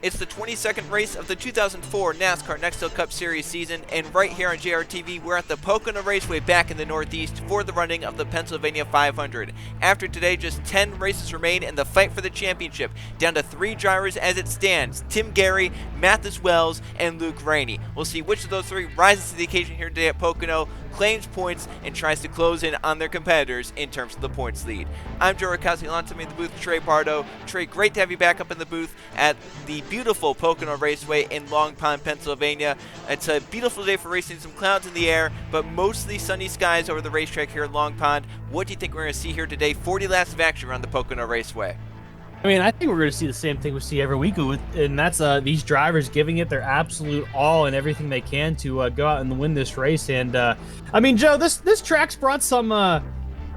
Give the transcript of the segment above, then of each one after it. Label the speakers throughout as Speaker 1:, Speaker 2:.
Speaker 1: It's the 22nd race of the 2004 NASCAR Nextel Cup Series season, and right here on JRTV, we're at the Pocono Raceway back in the Northeast for the running of the Pennsylvania 500. After today, just 10 races remain in the fight for the championship, down to 3 drivers as it stands: Tim Gary, Mathis Wells, and Luke Rainey. We'll see which of those 3 rises to the occasion here today at Pocono, claims points, and tries to close in on their competitors in terms of the points lead. I'm Joe Rakowski, along to me in the booth, Trey Pardo. Trey, great to have you back up in the booth at the beautiful Pocono Raceway in Long Pond, Pennsylvania. It's a beautiful day for racing, some clouds in the air, but mostly sunny skies over the racetrack here in Long Pond. What do you think we're going to see here today? 40 laps of action around the Pocono Raceway.
Speaker 2: I mean, I think we're going to see the same thing we see every week, and that's these drivers giving it their absolute all and everything they can to go out and win this race. And I mean, Joe, this track's brought some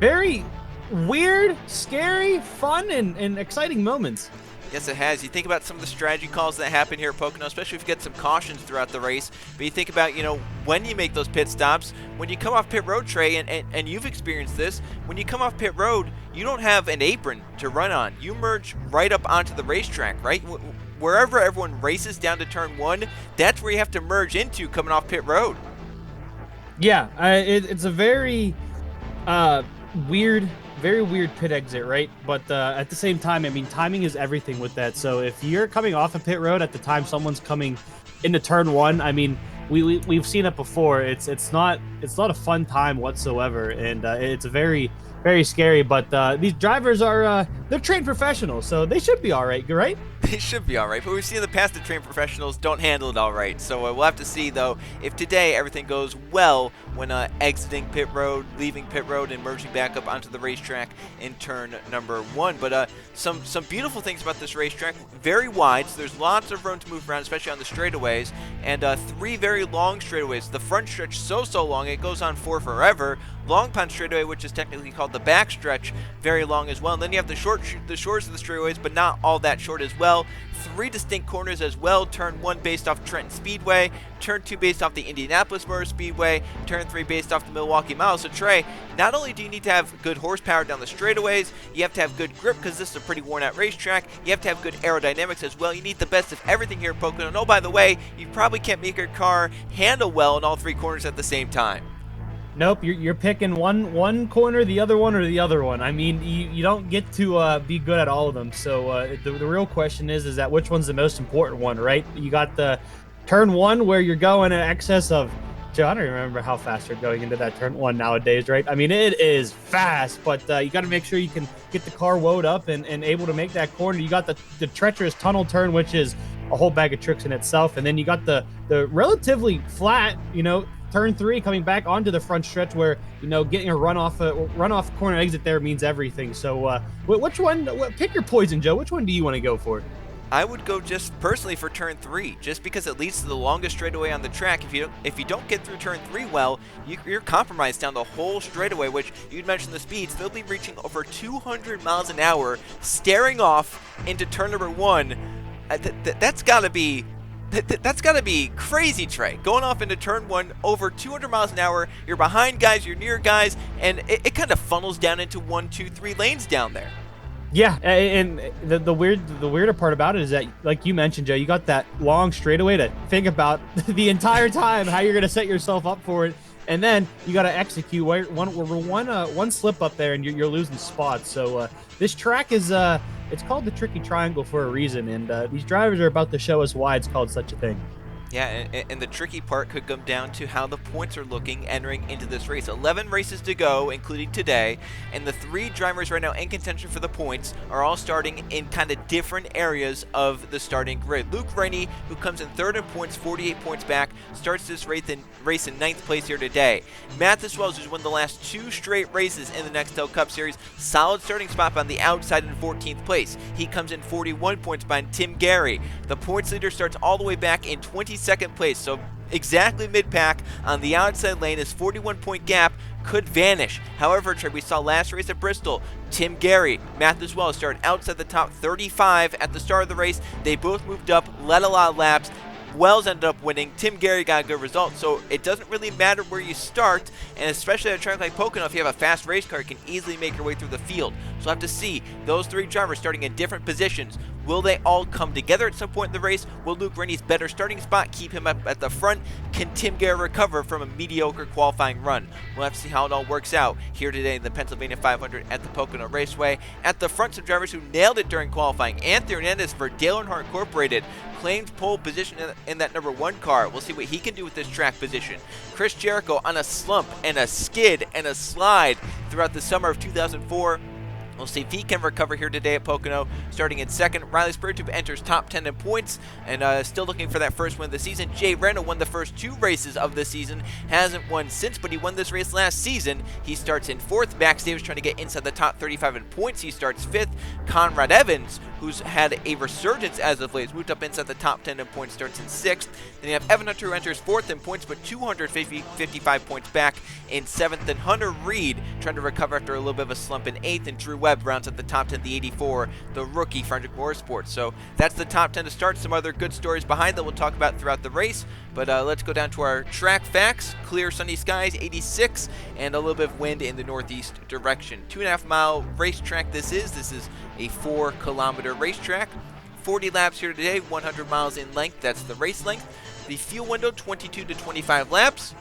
Speaker 2: very weird, scary, fun, and exciting moments.
Speaker 1: Yes, it has. You think about some of the strategy calls that happen here at Pocono, especially if you get some cautions throughout the race. But you think about, when you make those pit stops, when you come off pit road, Trey, and you've experienced this, when you come off pit road, you don't have an apron to run on. You merge right up onto the racetrack, right? Wherever everyone races down to turn 1, that's where you have to merge into coming off pit road.
Speaker 2: Yeah, it's a very weird pit exit, right? But at the same time, I mean, timing is everything with that. So if you're coming off a pit road at the time someone's coming into turn 1, I mean, we've seen it before. It's not a fun time whatsoever, and it's very, very scary. But these drivers are they're trained professionals, so they should be all right, right?
Speaker 1: They should be all right, but we've seen in the past that trained professionals don't handle it all right. So we'll have to see, though, if today everything goes well when exiting pit road, leaving pit road, and merging back up onto the racetrack in turn number 1. But some beautiful things about this racetrack. Very wide, so there's lots of room to move around, especially on the straightaways, and 3 very long straightaways. The front stretch so long, it goes on for forever. Long Pond straightaway, which is technically called the back stretch, very long as well. And then you have the shores of the straightaways, but not all that short as well. 3 distinct corners as well. Turn 1 based off Trenton Speedway, turn 2 based off the Indianapolis Motor Speedway, turn 3 based off the Milwaukee Mile. So Trey, not only do you need to have good horsepower down the straightaways, you have to have good grip because this is a pretty worn out racetrack. You have to have good aerodynamics as well. You need the best of everything here at Pocono. And oh, by the way, you probably can't make your car handle well in all 3 corners at the same time.
Speaker 2: Nope, you're picking one corner, the other one, or the other one. I mean, you don't get to be good at all of them. So the real question is that which one's the most important one, right? You got the turn 1 where you're going in excess of, Joe, I don't remember how fast you're going into that turn 1 nowadays, right? I mean, it is fast, but you got to make sure you can get the car woed up and able to make that corner. You got the treacherous tunnel turn, which is a whole bag of tricks in itself. And then you got the relatively flat, turn 3 coming back onto the front stretch where, getting a runoff corner exit there means everything. So which one, pick your poison, Joe. Which one do you want to go for?
Speaker 1: I would go just personally for turn 3, just because it leads to the longest straightaway on the track. If you don't get through turn 3 well, you're compromised down the whole straightaway, which you'd mentioned the speeds. They'll be reaching over 200 miles an hour, staring off into turn number 1. That's got to be crazy, Trey. Going off into turn 1 over 200 miles an hour. You're behind guys, you're near guys, and it kind of funnels down into 1, 2, 3 lanes down there.
Speaker 2: Yeah, and the weirder part about it is that, like you mentioned, Joe, you got that long straightaway to think about the entire time how you're going to set yourself up for it, and then you got to execute one slip up there and you're losing spots. So this track is it's called the Tricky Triangle for a reason, and these drivers are about to show us why it's called such a thing.
Speaker 1: Yeah, and the tricky part could come down to how the points are looking entering into this race. 11 races to go, including today, and the 3 drivers right now in contention for the points are all starting in kind of different areas of the starting grid. Luke Rainey, who comes in 3rd in points, 48 points back, starts this race in 9th place here today. Mathis Wells, who's won the last 2 straight races in the Nextel Cup Series, solid starting spot on the outside in 14th place. He comes in 41 points behind Tim Gary. The points leader starts all the way back in 22nd place, so exactly mid-pack on the outside lane. His 41-point gap could vanish. However, Trey, we saw last race at Bristol, Tim Gary, Mathis Wells started outside the top 35 at the start of the race. They both moved up, led a lot of laps. Wells ended up winning. Tim Gary got a good result, so it doesn't really matter where you start, and especially at a track like Pocono, if you have a fast race car, you can easily make your way through the field. So we'll have to see those 3 drivers starting in different positions. Will they all come together at some point in the race? Will Luke Rennie's better starting spot keep him up at the front? Can Tim Garrett recover from a mediocre qualifying run? We'll have to see how it all works out here today in the Pennsylvania 500 at the Pocono Raceway. At the front, some drivers who nailed it during qualifying. Anthony Hernandez for Dale Earnhardt Incorporated claimed pole position in that number 1 car. We'll see what he can do with this track position. Chris Jericho on a slump and a skid and a slide throughout the summer of 2004. We'll see if he can recover here today at Pocono. Starting in second, Riley Spurtube enters top 10 in points and still looking for that first win of the season. Jay Reno won the first 2 races of the season, hasn't won since, but he won this race last season. He starts in 4th. Max Davis trying to get inside the top 35 in points. He starts 5th. Conrad Evans, who's had a resurgence as of late, has moved up inside the top 10 in points, starts in 6th. Then you have Evan Hunter, who enters 4th in points, but 255 points back in 7th. And Hunter Reed trying to recover after a little bit of a slump in 8th. And Drew Webb rounds at the top 10, the 84, the rookie Frederick Motorsports. So that's the top 10 to start. Some other good stories behind that we'll talk about throughout the race. But let's go down to our track facts. Clear sunny skies, 86, and a little bit of wind in the northeast direction. 2.5 mile racetrack this is. This is a 4-kilometer racetrack. 40 laps here today, 100 miles in length. That's the race length. The fuel window, 22 to 25 laps.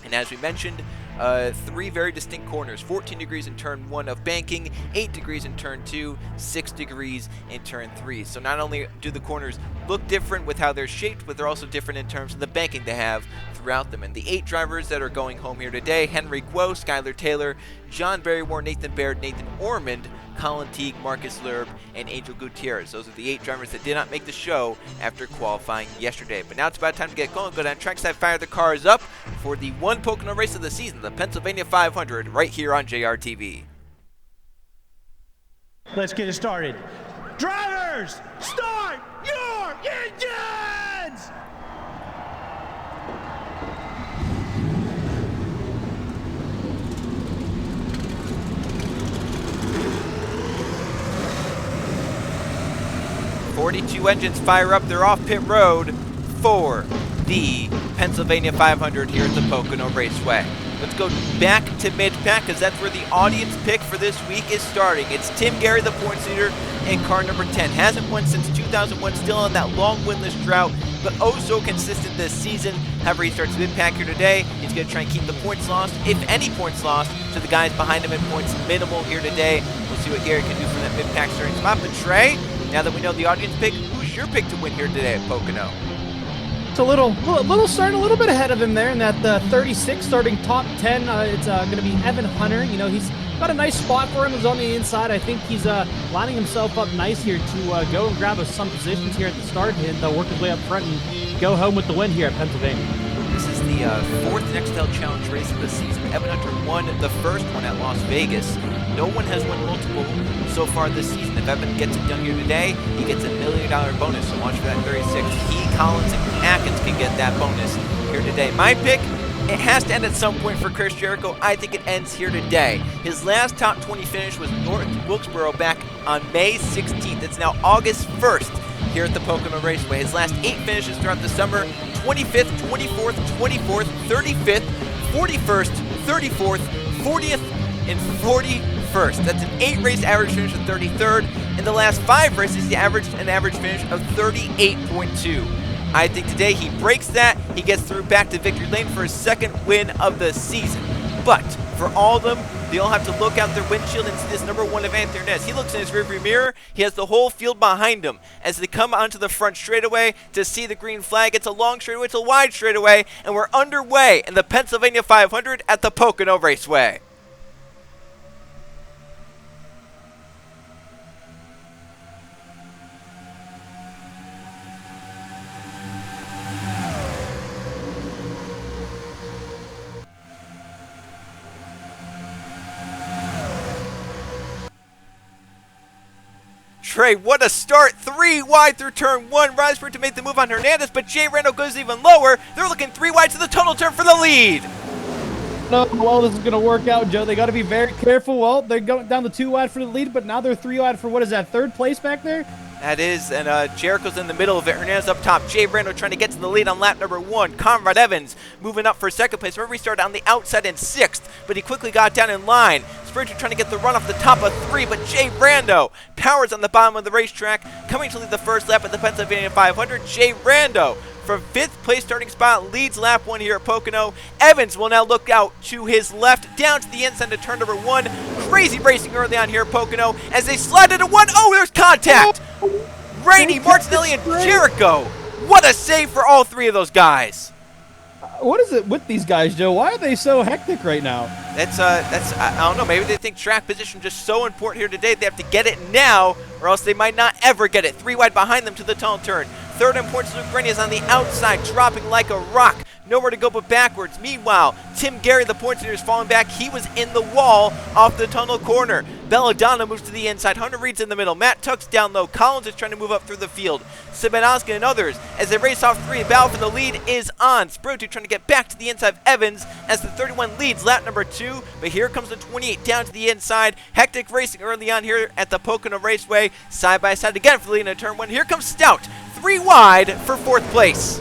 Speaker 1: And as we mentioned, 3 very distinct corners. 14 degrees in turn 1 of banking, 8 degrees in turn 2, 6 degrees in turn 3. So not only do the corners look different with how they're shaped, but they're also different in terms of the banking they have throughout them. And the 8 drivers that are going home here today: Henry Guo, Skylar Taylor, John Barrymore, Nathan Baird, Nathan Ormond, Colin Teague, Marcus Lerb, and Angel Gutierrez. Those are the 8 drivers that did not make the show after qualifying yesterday. But now it's about time to get going. Go down trackside, fire the cars up for the 1 Pocono race of the season, the Pennsylvania 500, right here on JRTV.
Speaker 3: Let's get it started. Drivers, start your engines!
Speaker 1: "42 engines fire up, they're off pit road for the Pennsylvania 500 here at the Pocono Raceway." Let's go back to mid-pack, because that's where the audience pick for this week is starting. It's Tim Gary, the points leader, in car number 10. Hasn't won since 2001, still on that long winless drought, but oh so consistent this season. However, he starts mid-pack here today. He's going to try and keep the points lost, if any points lost, to the guys behind him in points minimal here today. We'll see what Gary can do from that mid-pack starting spot. But Trey, now that we know the audience pick, who's your pick to win here today at Pocono?
Speaker 2: It's a little starting a little bit ahead of him there in that 36 starting top 10. It's going to be Evan Hunter. You know, he's got a nice spot for him. He's on the inside. I think he's lining himself up nice here to go and grab some positions here at the start and work his way up front and go home with the win here at Pennsylvania.
Speaker 1: This is the 4th Nextel Challenge race of the season. Evan Hunter won the first one at Las Vegas. No one has won multiple so far this season. If Evan gets it done here today, he gets $1 million bonus. So watch for that 36. He, Collins, and Atkins can get that bonus here today. My pick, it has to end at some point for Chris Jericho. I think it ends here today. His last top 20 finish was North Wilkesboro back on May 16th. It's now August 1st here at the Pocono Raceway. His last 8 finishes throughout the summer: 25th, 24th, 24th, 35th, 41st, 34th, 40th, and 41st. That's an 8-race average finish of 33rd. In the last 5 races, he averaged an average finish of 38.2. I think today he breaks that. He gets through back to victory lane for his 2nd win of the season. But for all of them, they all have to look out their windshield and see this number 1 of Anthony Hernandez. He looks in his rearview mirror. He has the whole field behind him as they come onto the front straightaway to see the green flag. It's a long straightaway, it's a wide straightaway, and we're underway in the Pennsylvania 500 at the Pocono Raceway. Trey, what a start. 3 wide through turn 1. Risebrook to make the move on Hernandez, but Jay Randall goes even lower. They're looking 3 wide to the tunnel turn for the lead.
Speaker 2: No, well, this is going to work out, Joe. They got to be very careful. Well, they're going down the 2 wide for the lead, but now they're 3 wide for, what is that, 3rd place back there?
Speaker 1: That is, and Jericho's in the middle of it. Hernandez up top. Jay Randall trying to get to the lead on lap number 1. Conrad Evans moving up for 2nd place. Remember, he started on the outside in 6th, but he quickly got down in line. Spiritu trying to get the run off the top of 3, but Jay Rando powers on the bottom of the racetrack, coming to lead the first lap at the Pennsylvania 500. Jay Rando from 5th place starting spot leads lap 1 here at Pocono. Evans will now look out to his left, down to the inside to turn number 1. Crazy racing early on here at Pocono as they slide into 1. Oh, there's contact! Rainey, Martinelli, and Jericho. What a save for all 3 of those guys.
Speaker 4: What is it with these guys, Joe? Why are they so hectic right now?
Speaker 1: That's I don't know. Maybe they think track position just so important here today. They have to get it now, or else they might not ever get it. 3 wide behind them to the tunnel turn. Third in points, Luke Rennie is on the outside, dropping like a rock. Nowhere to go but backwards. Meanwhile, Tim Gary, the points leader, is falling back. He was in the wall off the tunnel corner. Belladonna moves to the inside. Hunter Reed's in the middle. Matt Tuck's down low. Collins is trying to move up through the field. Sibanowski and others as they race off 3. Battle for the lead is on. Spiritu trying to get back to the inside of Evans as the 31 leads lap number 2. But here comes the 28 down to the inside. Hectic racing early on here at the Pocono Raceway. Side by side again for the lead in turn 1. Here comes Stout. 3 wide for 4th place.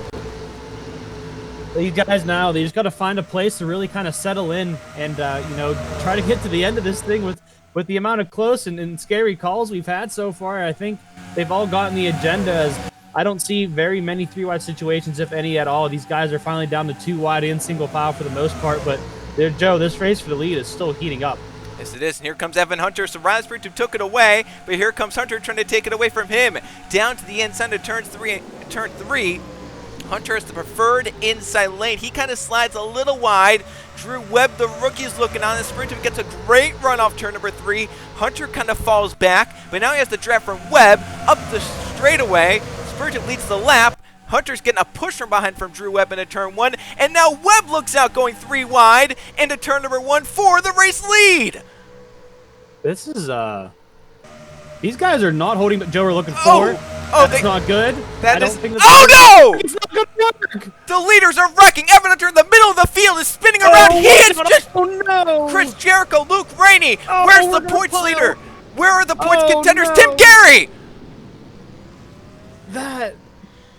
Speaker 2: These guys now, they just got to find a place to really kind of settle in and, try to get to the end of this thing with the amount of close and scary calls we've had so far. I think they've all gotten the agenda as I don't see very many 3-wide situations, if any at all. These guys are finally down to 2 wide in single file for the most part, but Joe, this race for the lead is still heating up.
Speaker 1: Yes, it is. And here comes Evan Hunter. So Spiritu took it away, but here comes Hunter trying to take it away from him. Down to the inside of turn 3. Hunter is the preferred inside lane. He kind of slides a little wide. Drew Webb, the rookie, is looking on. And Spiritu gets a great run off turn number 3. Hunter kind of falls back, but now he has to draft from Webb up the straightaway. Spiritu leads the lap. Hunter's getting a push from behind from Drew Webb into turn 1. And now Webb looks out going 3 wide into turn number 1 for the race lead.
Speaker 2: This is, these guys are not holding, Joe, we're looking forward. That's not good.
Speaker 1: No!
Speaker 2: It's not good work.
Speaker 1: The leaders are wrecking. Evan Hunter in the middle of the field is spinning around. He is just...
Speaker 2: Oh, no.
Speaker 1: Chris Jericho, Luke Rainey. Where's the points leader? Where are the points contenders?
Speaker 2: No.
Speaker 1: Tim Gary!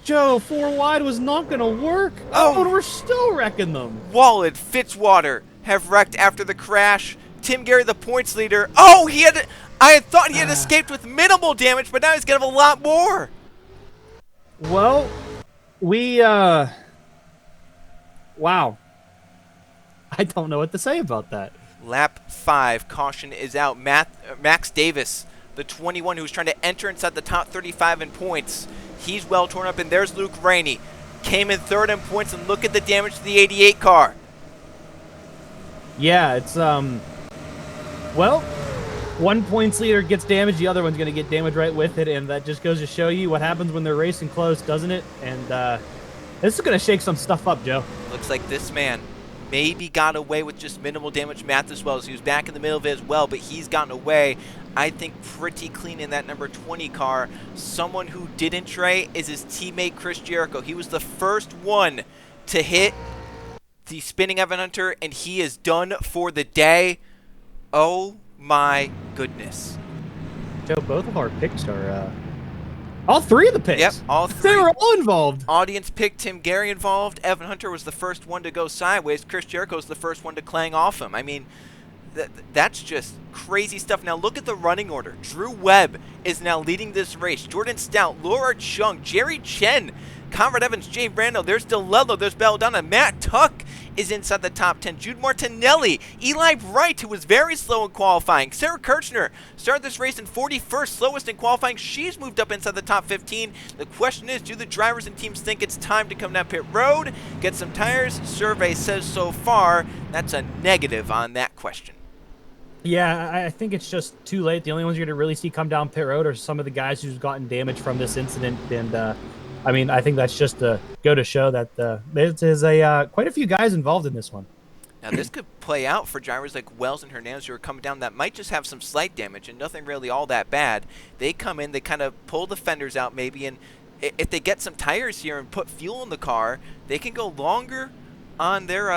Speaker 2: Joe, 4 wide was not going to work. And we're still wrecking them.
Speaker 1: Wallet, Fitzwater have wrecked after the crash. Tim Gary, the points leader. I thought he had escaped with minimal damage, but now he's going to have a lot more.
Speaker 2: Well, wow. I don't know what to say about that.
Speaker 1: Lap 5, caution is out. Max Davis, the 21 who's trying to enter inside the top 35 in points. He's well torn up, and there's Luke Rainey. Came in 3rd in points, and look at the damage to the 88 car.
Speaker 2: Yeah, it's, well, one points leader gets damaged, the other one's going to get damaged right with it, and that just goes to show you what happens when they're racing close, doesn't it? And this is going to shake some stuff up, Joe.
Speaker 1: Looks like this man maybe got away with just minimal damage. Matt as well, so he was back in the middle of it as well, but he's gotten away, I think, pretty clean in that number 20 car. Someone who didn't, Trey, is his teammate Chris Jericho. He was the first one to hit the spinning Evan Hunter, and he is done for the day. Oh my goodness.
Speaker 2: Joe, both of our picks are, all 3 of the picks.
Speaker 1: Yep, all 3.
Speaker 2: They were all involved.
Speaker 1: Audience picked Tim Gary involved. Evan Hunter was the first one to go sideways. Chris Jericho was the first one to clang off him. I mean, that's just crazy stuff. Now look at the running order. Drew Webb is now leading this race. Jordan Stout, Laura Chung, Jerry Chen, Conrad Evans, Jay Rando, there's DeLello, there's Belladonna, Matt Tuck is inside the top 10. Jude Martinelli, Eli Bright, who was very slow in qualifying. Sarah Kirchner started this race in 41st, slowest in qualifying. She's moved up inside the top 15. The question is, do the drivers and teams think it's time to come down pit road, get some tires? Survey says so far that's a negative on that question.
Speaker 2: Yeah, I think it's just too late. The only ones you're going to really see come down pit road are some of the guys who've gotten damage from this incident, and I mean, I think that's just to go to show that there's quite a few guys involved in this one.
Speaker 1: Now, this could play out for drivers like Wells and Hernandez who are coming down that might just have some slight damage and nothing really all that bad. They come in, they kind of pull the fenders out maybe, and if they get some tires here and put fuel in the car, they can go longer on their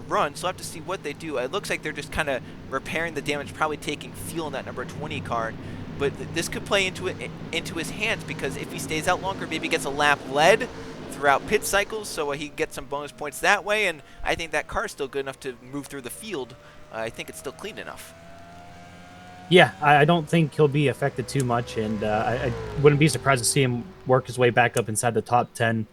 Speaker 1: run. So I'll have to see what they do. It looks like they're just kind of repairing the damage, probably taking fuel in that number 20 car. But this could play into his hands, because if he stays out longer, maybe gets a lap led, throughout pit cycles, so he can get some bonus points that way, and I think that car is still good enough to move through the field. I think it's still clean enough.
Speaker 2: Yeah, I don't think he'll be affected too much, and I wouldn't be surprised to see him work his way back up inside the top 10.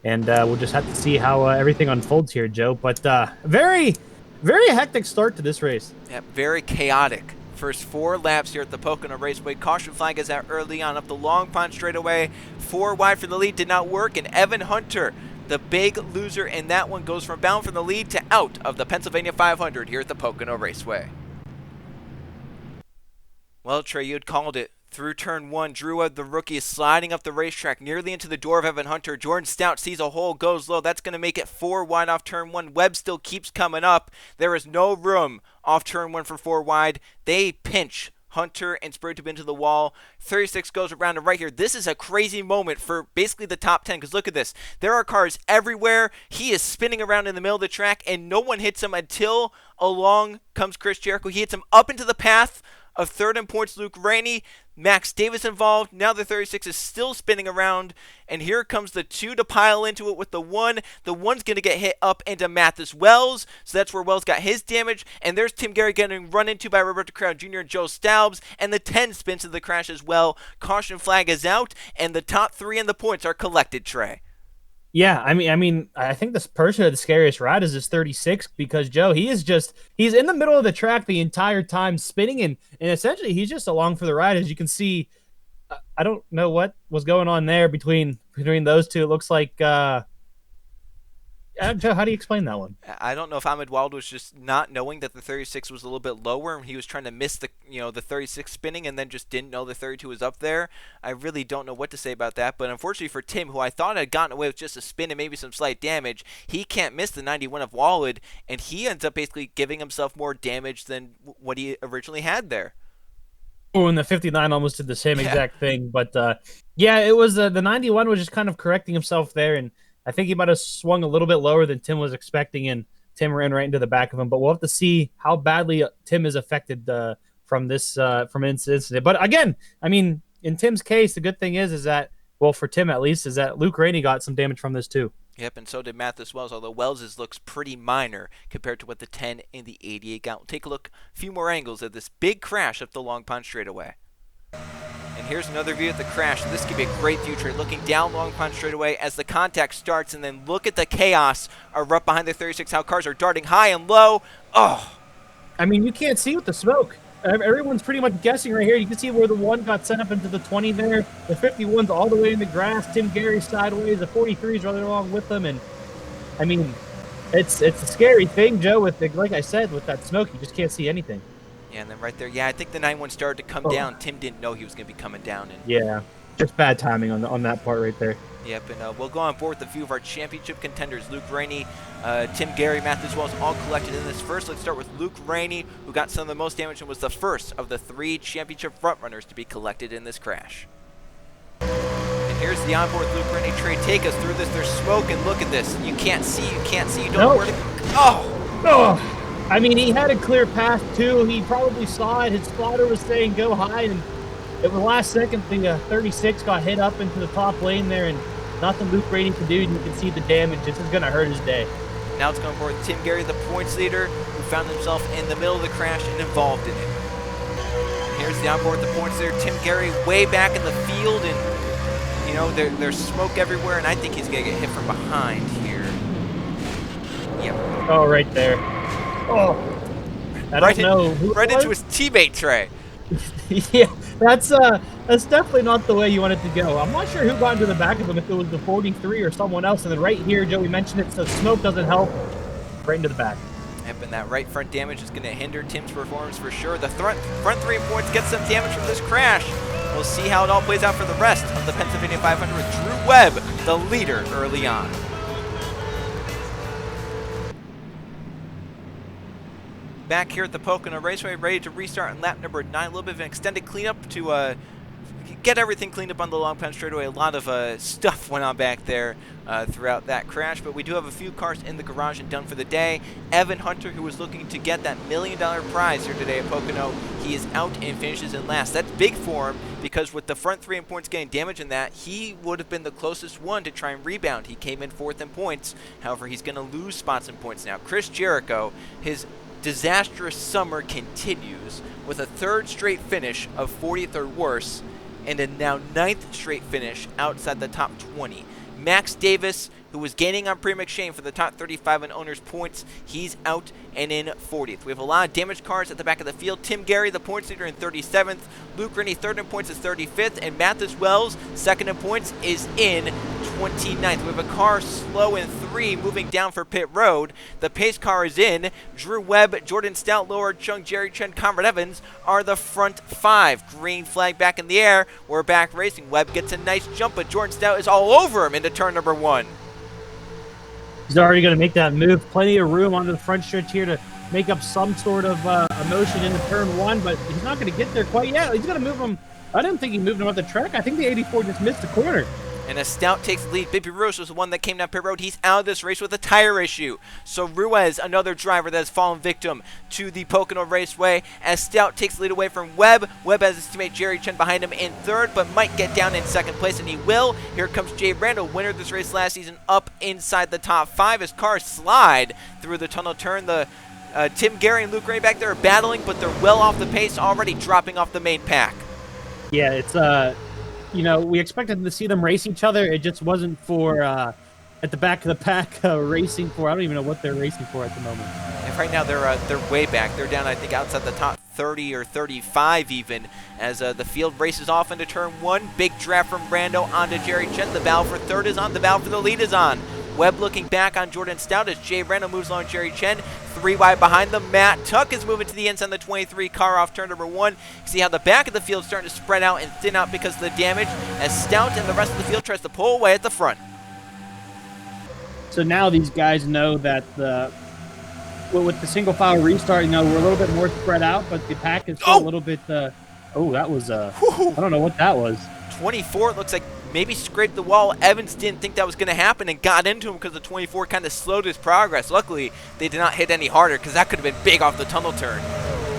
Speaker 2: And we'll just have to see how everything unfolds here, Joe. But very, very hectic start to this race.
Speaker 1: Yeah, very chaotic. First 4 laps here at the Pocono Raceway. Caution flag is out early on up the Long Pond straightaway. 4 wide for the lead did not work, and Evan Hunter, the big loser in that one, goes from bound for the lead to out of the Pennsylvania 500 here at the Pocono Raceway. Well, Trey, you had called it. Through turn 1, Drew Webb, the rookie, is sliding up the racetrack nearly into the door of Evan Hunter. Jordan Stout sees a hole, goes low. That's going to make it 4 wide off turn 1. Webb still keeps coming up. There is no room off turn 1 for 4 wide. They pinch Hunter and Spurred to into the wall. 36 goes around to right here. This is a crazy moment for basically the top 10, because look at this. There are cars everywhere. He is spinning around in the middle of the track, and no one hits him until along comes Chris Jericho. He hits him up into the path of third in points, Luke Rainey. Max Davis involved. Now the 36 is still spinning around, and here comes the 2 to pile into it with the 1. The 1's going to get hit up into Mathis Wells, so that's where Wells got his damage, and there's Tim Gary getting run into by Roberto Crown Jr. and Joe Staubs, and the 10 spins to the crash as well. Caution flag is out, and the top 3 in the points are collected, Trey.
Speaker 2: Yeah, I mean, I think this person the scariest ride is this 36, because Joe, he's in the middle of the track the entire time spinning, and essentially he's just along for the ride. As you can see, I don't know what was going on there between those two. It looks like Joe, how do you explain that one?
Speaker 1: I don't know if Ahmed Wild was just not knowing that the 36 was a little bit lower, and he was trying to miss the 36 spinning, and then just didn't know the 32 was up there. I really don't know what to say about that, but unfortunately for Tim, who I thought had gotten away with just a spin and maybe some slight damage, he can't miss the 91 of Walwood, and he ends up basically giving himself more damage than what he originally had there.
Speaker 2: Oh, and the 59 almost did the same exact thing, but yeah, it was the 91 was just kind of correcting himself there, and I think he might have swung a little bit lower than Tim was expecting, and Tim ran right into the back of him. But we'll have to see how badly Tim is affected from this incident. But again, I mean, in Tim's case, the good thing is that, well, for Tim at least, is that Luke Rainey got some damage from this too.
Speaker 1: Yep, and so did Mathis Wells, although Wells' looks pretty minor compared to what the 10 and the 88 got. We'll take a look, a few more angles at this big crash up the Long Pond straightaway. And here's another view of the crash. This could be a great view, Trey. Looking down Long Pond straightaway as the contact starts, and then look at the chaos up behind the 36, how cars are darting high and low. Oh!
Speaker 2: I mean, you can't see with the smoke. Everyone's pretty much guessing right here. You can see where the 1 got sent up into the 20 there. The 51's all the way in the grass. Tim Gary sideways. The 43's right along with them. And, I mean, it's a scary thing, Joe, with like I said, with that smoke. You just can't see anything.
Speaker 1: Yeah, and then right there, yeah, I think the 91 started to come down. Tim didn't know he was going to be coming down. And
Speaker 2: yeah, just bad timing on that part right there.
Speaker 1: Yep, and we'll go on board with a few of our championship contenders. Luke Rainey, Tim Gary, Mathis Wells, all collected in this. First, let's start with Luke Rainey, who got some of the most damage and was the first of the 3 championship frontrunners to be collected in this crash. And here's the onboard Luke Rainey. Trey, take us through this. There's smoke, and look at this. You can't see, you don't know where to go.
Speaker 2: Oh! I mean, he had a clear path, too. He probably saw it. His spotter was saying go high, and it was last second the 36 got hit up into the top lane there, and nothing Luke Rainey could do, and you can see the damage. This is going to hurt his day.
Speaker 1: Now it's going forward. Tim Gary, the points leader, who found himself in the middle of the crash and involved in it. And here's the onboard, the points leader, Tim Gary, way back in the field, and, you know, there's smoke everywhere, and I think he's going to get hit from behind here. Yep.
Speaker 2: Oh, right there. Oh, I don't know.
Speaker 1: Right into his teammate, Trey.
Speaker 2: Yeah, that's definitely not the way you want it to go. I'm not sure who got into the back of him, if it was the 43 or someone else. And then right here, Joey mentioned it, so smoke doesn't help. Right into the back.
Speaker 1: Yep, and that right front damage is going to hinder Tim's performance for sure. The front 3 points get some damage from this crash. We'll see how it all plays out for the rest of the Pennsylvania 500 with Drew Webb, the leader early on. Back here at the Pocono Raceway, ready to restart on lap number 9. A little bit of an extended cleanup to get everything cleaned up on the long pound straightaway. A lot of stuff went on back there throughout that crash, but we do have a few cars in the garage and done for the day. Evan Hunter, who was looking to get that $1 million prize here today at Pocono, he is out and finishes in last. That's big for him because with the front three in points getting damage in that, he would have been the closest one to try and rebound. He came in fourth in points. However, he's going to lose spots in points now. Chris Jericho, his disastrous summer continues with a third straight finish of 40th or worse and a now 9th straight finish outside the top 20. Max Davis, who was gaining on Pre McShane for the top 35 in owners' points, he's out and in 40th. We have a lot of damaged cars at the back of the field. Tim Gary, the points leader, in 37th. Luke Rennie, third in points, is 35th. And Mathis Wells, second in points, is in 29th. We have a car slow in 3 moving down for pit road. The pace car is in. Drew Webb, Jordan Stout, Laura Chung, Jerry Chen, Conrad Evans are the front 5. Green flag back in the air. We're back racing. Webb gets a nice jump, but Jordan Stout is all over him into turn number 1.
Speaker 2: He's already going to make that move. Plenty of room onto the front stretch here to make up some sort of emotion into turn 1, but he's not going to get there quite yet. He's going to move him. I didn't think he moved him off the track. I think the 84 just missed the corner.
Speaker 1: And as Stout takes the lead, Bippy Ruiz was the one that came down pit road. He's out of this race with a tire issue. So Ruiz, another driver that has fallen victim to the Pocono Raceway, as Stout takes the lead away from Webb. Webb has his teammate Jerry Chen behind him in third, but might get down in second place, and he will. Here comes Jay Randall, winner of this race last season, up inside the top 5 as cars slide through the tunnel turn. The Tim Gary and Luke Ray back there are battling, but they're well off the pace, already dropping off the main pack.
Speaker 2: Yeah, it's you know, we expected to see them race each other. It just wasn't for at the back of the pack racing for. I don't even know what they're racing for at the moment.
Speaker 1: And right now they're way back. They're down, I think, outside the top 30 or 35 even, as the field races off into turn 1. Big draft from Brando onto Jerry Chen. The battle for third is on. The battle for the lead is on. Webb looking back on Jordan Stout as Jay Randall moves along Jerry Chen. 3 wide behind them. Matt Tuck is moving to the inside of the 23 car off turn number 1. See how the back of the field is starting to spread out and thin out because of the damage as Stout and the rest of the field tries to pull away at the front.
Speaker 2: So now these guys know that with the single file restart, you know, we're a little bit more spread out, but the pack is still a little bit. That was I don't know what that was.
Speaker 1: 24, it looks like maybe scraped the wall. Evans didn't think that was going to happen and got into him because the 24 kind of slowed his progress. Luckily, they did not hit any harder because that could have been big off the tunnel turn.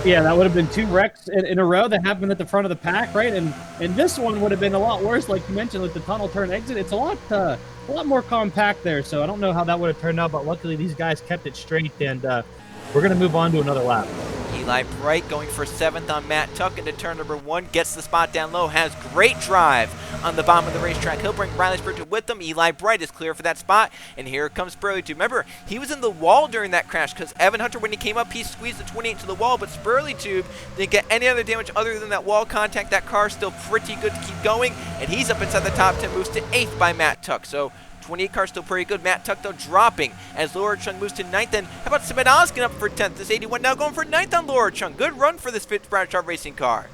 Speaker 2: Yeah, that would have been 2 wrecks in a row that happened at the front of the pack, right? And this one would have been a lot worse, like you mentioned, with the tunnel turn exit. It's a lot more compact there, so I don't know how that would have turned out, but luckily these guys kept it straight, and we're going to move on to another lap.
Speaker 1: Eli Bright going for 7th on Matt Tuck into turn number 1. Gets the spot down low. Has great drive on the bottom of the racetrack. He'll bring Riley Spurgeon with him. Eli Bright is clear for that spot. And here comes Spurley Tube. Remember, he was in the wall during that crash because Evan Hunter, when he came up, he squeezed the 28 to the wall. But Spurley Tube didn't get any other damage other than that wall contact. That car's still pretty good to keep going. And he's up inside the top 10, moves to 8th by Matt Tuck. So 28 car still pretty good. Matt Tuck, though, dropping as Laura Chung moves to 9th. And how about Sumit Oskin up for 10th? This 81 now going for 9th on Laura Chung. Good run for this Fitzpatrick racing car.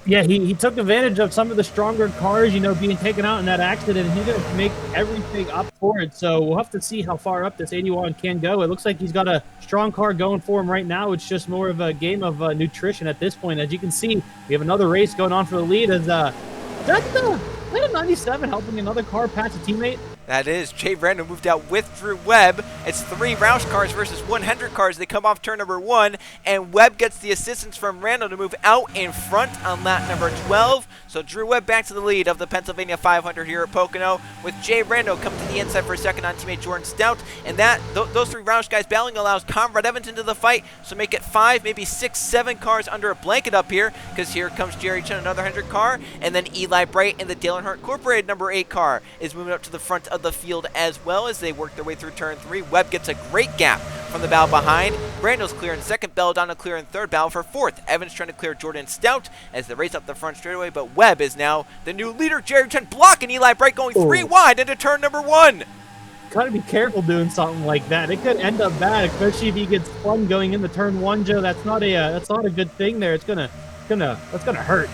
Speaker 2: Yeah, he took advantage of some of the stronger cars, you know, being taken out in that accident, and he's going to make everything up for it. So we'll have to see how far up this 81 can go. It looks like he's got a strong car going for him right now. It's just more of a game of nutrition at this point. As you can see, we have another race going on for the lead. As that's a 97 helping another car pass a teammate.
Speaker 1: That is. Jay Randall moved out with Drew Webb. It's 3 Roush cars versus 100 cars. They come off turn number 1, and Webb gets the assistance from Randall to move out in front on lap number 12. So Drew Webb back to the lead of the Pennsylvania 500 here at Pocono, with Jay Randall coming to the inside for a second on teammate Jordan Stout. And those 3 Roush guys battling allows Conrad Evans into the fight, so make it 5, maybe 6, 7 cars under a blanket up here, because here comes Jerry Chen, another 100 car, and then Eli Bright and the Dale Earnhardt Incorporated number 8 car is moving up to the front of the field as well as they work their way through turn 3. Webb gets a great gap from the battle behind. Brando's clear in second. Belladonna clear in third. Battle for 4th. Evans trying to clear Jordan Stout as they race up the front straightaway, but Webb is now the new leader. Jerry Chen blocking Eli Bright going 3 wide into turn number 1.
Speaker 2: Gotta be careful doing something like that. It could end up bad, especially if he gets spun going into turn 1, Joe. That's not a good thing there. That's gonna hurt.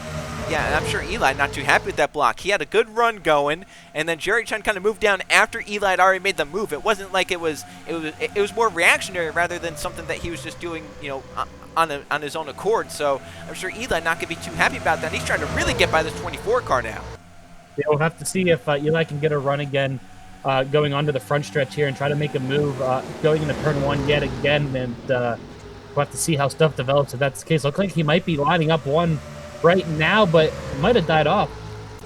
Speaker 1: Yeah, and I'm sure Eli not too happy with that block. He had a good run going, and then Jerry Chen kind of moved down after Eli had already made the move. It wasn't like it was more reactionary rather than something that he was just doing, on his own accord. So I'm sure Eli not going to be too happy about that. He's trying to really get by this 24 car now.
Speaker 2: Yeah, we'll have to see if Eli can get a run again going onto the front stretch here and try to make a move going into turn one yet again. And we'll have to see how stuff develops if that's the case. Looks like he might be lining up one right now, but it might have died off.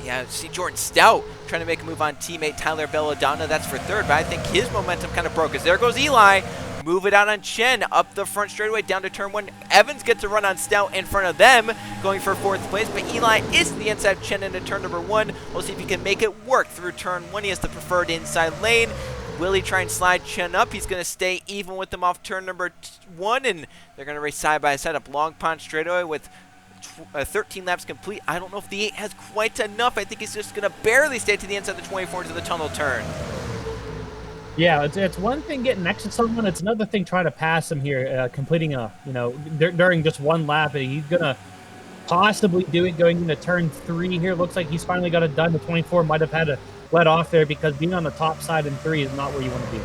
Speaker 1: Yeah, see Jordan Stout trying to make a move on teammate Tyler Belladonna. That's for third, but I think his momentum kind of broke as there goes Eli. Move it out on Chen up the front straightaway down to turn one. Evans gets a run on Stout in front of them, going for fourth place, but Eli is to the inside of Chen into turn number one. We'll see if he can make it work through turn one. He has the preferred inside lane. Will he try and slide Chen up? He's going to stay even with them off turn number one, and they're going to race side by side up Long Pond straightaway with 13 laps complete. I don't know if the 8 has quite enough. I think he's just going to barely stay to the inside of the 24 into the tunnel turn.
Speaker 2: Yeah, it's one thing getting next to someone. It's another thing trying to pass him here, completing during just one lap. He's going to possibly do it going into turn 3 here. Looks like he's finally got it done. The 24 might have had to let off there because being on the top side in 3 is not where you want to be.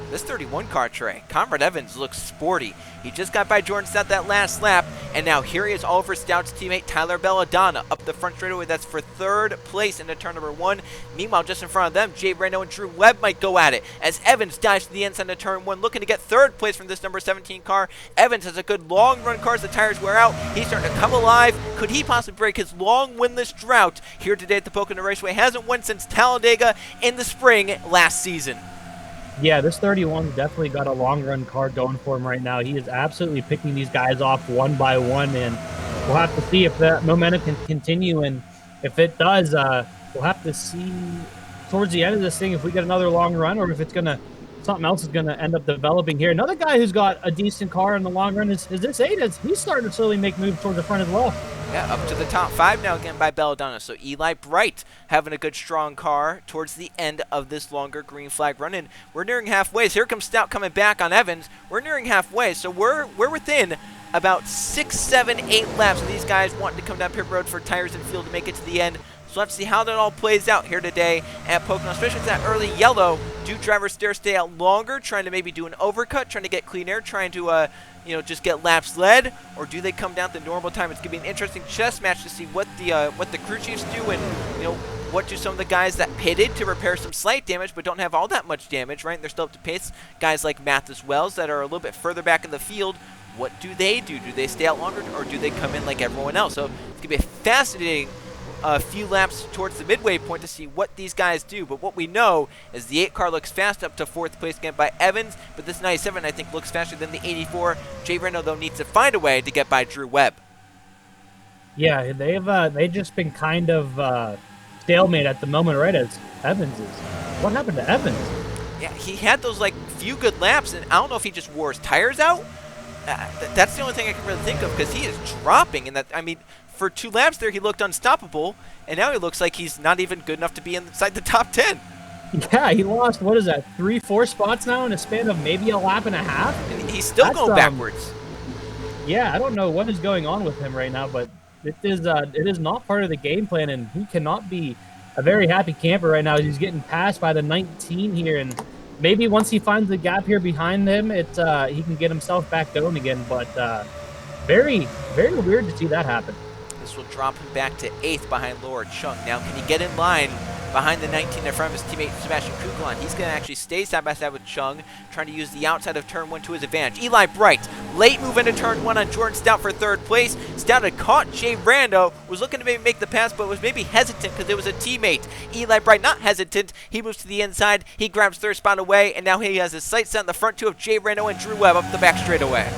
Speaker 1: This 31 car, Trey, Conrad Evans looks sporty. He just got by Jordan Stout that last lap, and now here he is all over Stout's teammate Tyler Belladonna up the front straightaway. That's for third place into turn number one. Meanwhile, just in front of them, Jay Reno and Drew Webb might go at it as Evans dives to the inside of turn one, looking to get third place from this number 17 car. Evans has a good long run car as the tires wear out. He's starting to come alive. Could he possibly break his long winless drought here today at the Pocono Raceway? Hasn't won since Talladega in the spring last season.
Speaker 2: Yeah, this 31's definitely got a long run car going for him right now. He is absolutely picking these guys off one by one, and we'll have to see if that momentum can continue. And if it does, we'll have to see towards the end of this thing if we get another long run or if it's gonna something else is gonna end up developing here. Another guy who's got a decent car in the long run is this 8. He's starting to slowly make moves towards the front as well.
Speaker 1: Yeah, up to the top 5 now again by Belladonna. So Eli Bright having a good strong car towards the end of this longer green flag run. And we're nearing halfway. So here comes Stout coming back on Evans. We're nearing halfway. So we're within about 6, 7, 8 laps of these guys wanting to come down pit road for tires and fuel to make it to the end. So let's see how that all plays out here today at Pocono, especially with that early yellow. Do drivers stay out longer, trying to maybe do an overcut, trying to get clean air, trying to just get laps led, or do they come down at the normal time? It's gonna be an interesting chess match to see what the crew chiefs do, and what do some of the guys that pitted to repair some slight damage but don't have all that much damage, right? They're still up to pace. Guys like Mathis Wells that are a little bit further back in the field. What do they do? Do they stay out longer, or do they come in like everyone else? So it's gonna be a fascinating a few laps towards the midway point to see what these guys do. But what we know is the 8 car looks fast up to 4th place again by Evans, but this 97 I think looks faster than the 84. Jay Reno though needs to find a way to get by Drew Webb.
Speaker 2: Yeah, they've just been kind of stalemate at the moment, right, as Evans is. What happened to Evans?
Speaker 1: Yeah, he had those few good laps, and I don't know if he just wore his tires out. That's the only thing I can really think of, because he is dropping, and for 2 laps there, he looked unstoppable, and now he looks like he's not even good enough to be inside the top 10.
Speaker 2: Yeah, he lost, 3-4 spots now in a span of maybe a lap and a half?
Speaker 1: And he's still going backwards.
Speaker 2: Yeah, I don't know what is going on with him right now, but it is not part of the game plan, and he cannot be a very happy camper right now as he's getting passed by the 19 here, and maybe once he finds the gap here behind him, he can get himself back going again, but very, very weird to see that happen.
Speaker 1: This will drop him back to 8th behind Laura Chung. Now, can he get in line behind the 19 in front of his teammate Sebastian Kugelon? He's going to actually stay side by side with Chung, trying to use the outside of turn 1 to his advantage. Eli Bright, late move into turn 1 on Jordan Stout for 3rd place. Stout had caught Jay Rando, was looking to maybe make the pass, but was maybe hesitant because it was a teammate. Eli Bright not hesitant. He moves to the inside. He grabs 3rd spot away, and now he has his sights set on the front 2 of Jay Rando and Drew Webb up the back straightaway.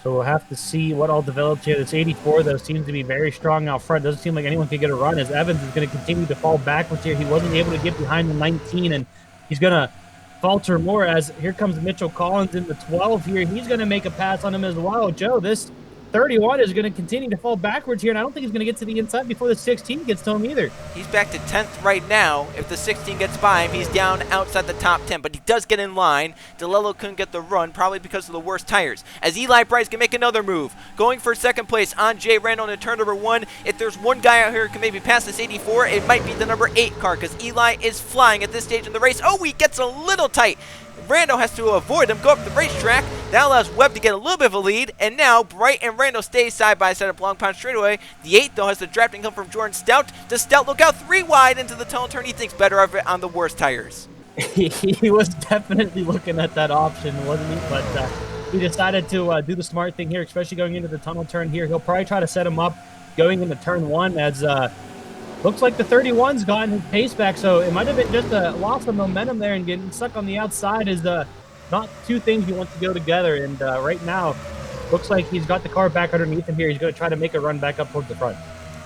Speaker 2: So we'll have to see what all develops here. This 84, though, seems to be very strong out front. Doesn't seem like anyone can get a run, as Evans is going to continue to fall backwards here. He wasn't able to get behind the 19, and he's going to falter more as here comes Mitchell Collins in the 12 here. He's going to make a pass on him as well. Joe, this 31 is going to continue to fall backwards here, and I don't think he's going to get to the inside before the 16 gets to him either.
Speaker 1: He's back to 10th right now. If the 16 gets by him, he's down outside the top 10, but he does get in line. DeLello couldn't get the run, probably because of the worst tires. As Eli Bright's going to make another move, going for second place on Jay Randall in turn number 1. If there's one guy out here who can maybe pass this 84, it might be the number 8 car, because Eli is flying at this stage in the race. Oh, he gets a little tight. Randall has to avoid him, go up the racetrack. That allows Webb to get a little bit of a lead, and now Bright and Randall stay side by side up Long Pond straightaway. The 8th, though, has the drafting come from Jordan Stout. Does Stout look out 3 wide into the tunnel turn? He thinks better of it on the worst tires.
Speaker 2: He was definitely looking at that option, wasn't he? But he decided to do the smart thing here, especially going into the tunnel turn here. He'll probably try to set him up going into turn 1 as looks like the 31's gotten his pace back, so it might have been just a loss of momentum there, and getting stuck on the outside is not two things you want to go together. And right now, looks like he's got the car back underneath him here. He's going to try to make a run back up towards the front.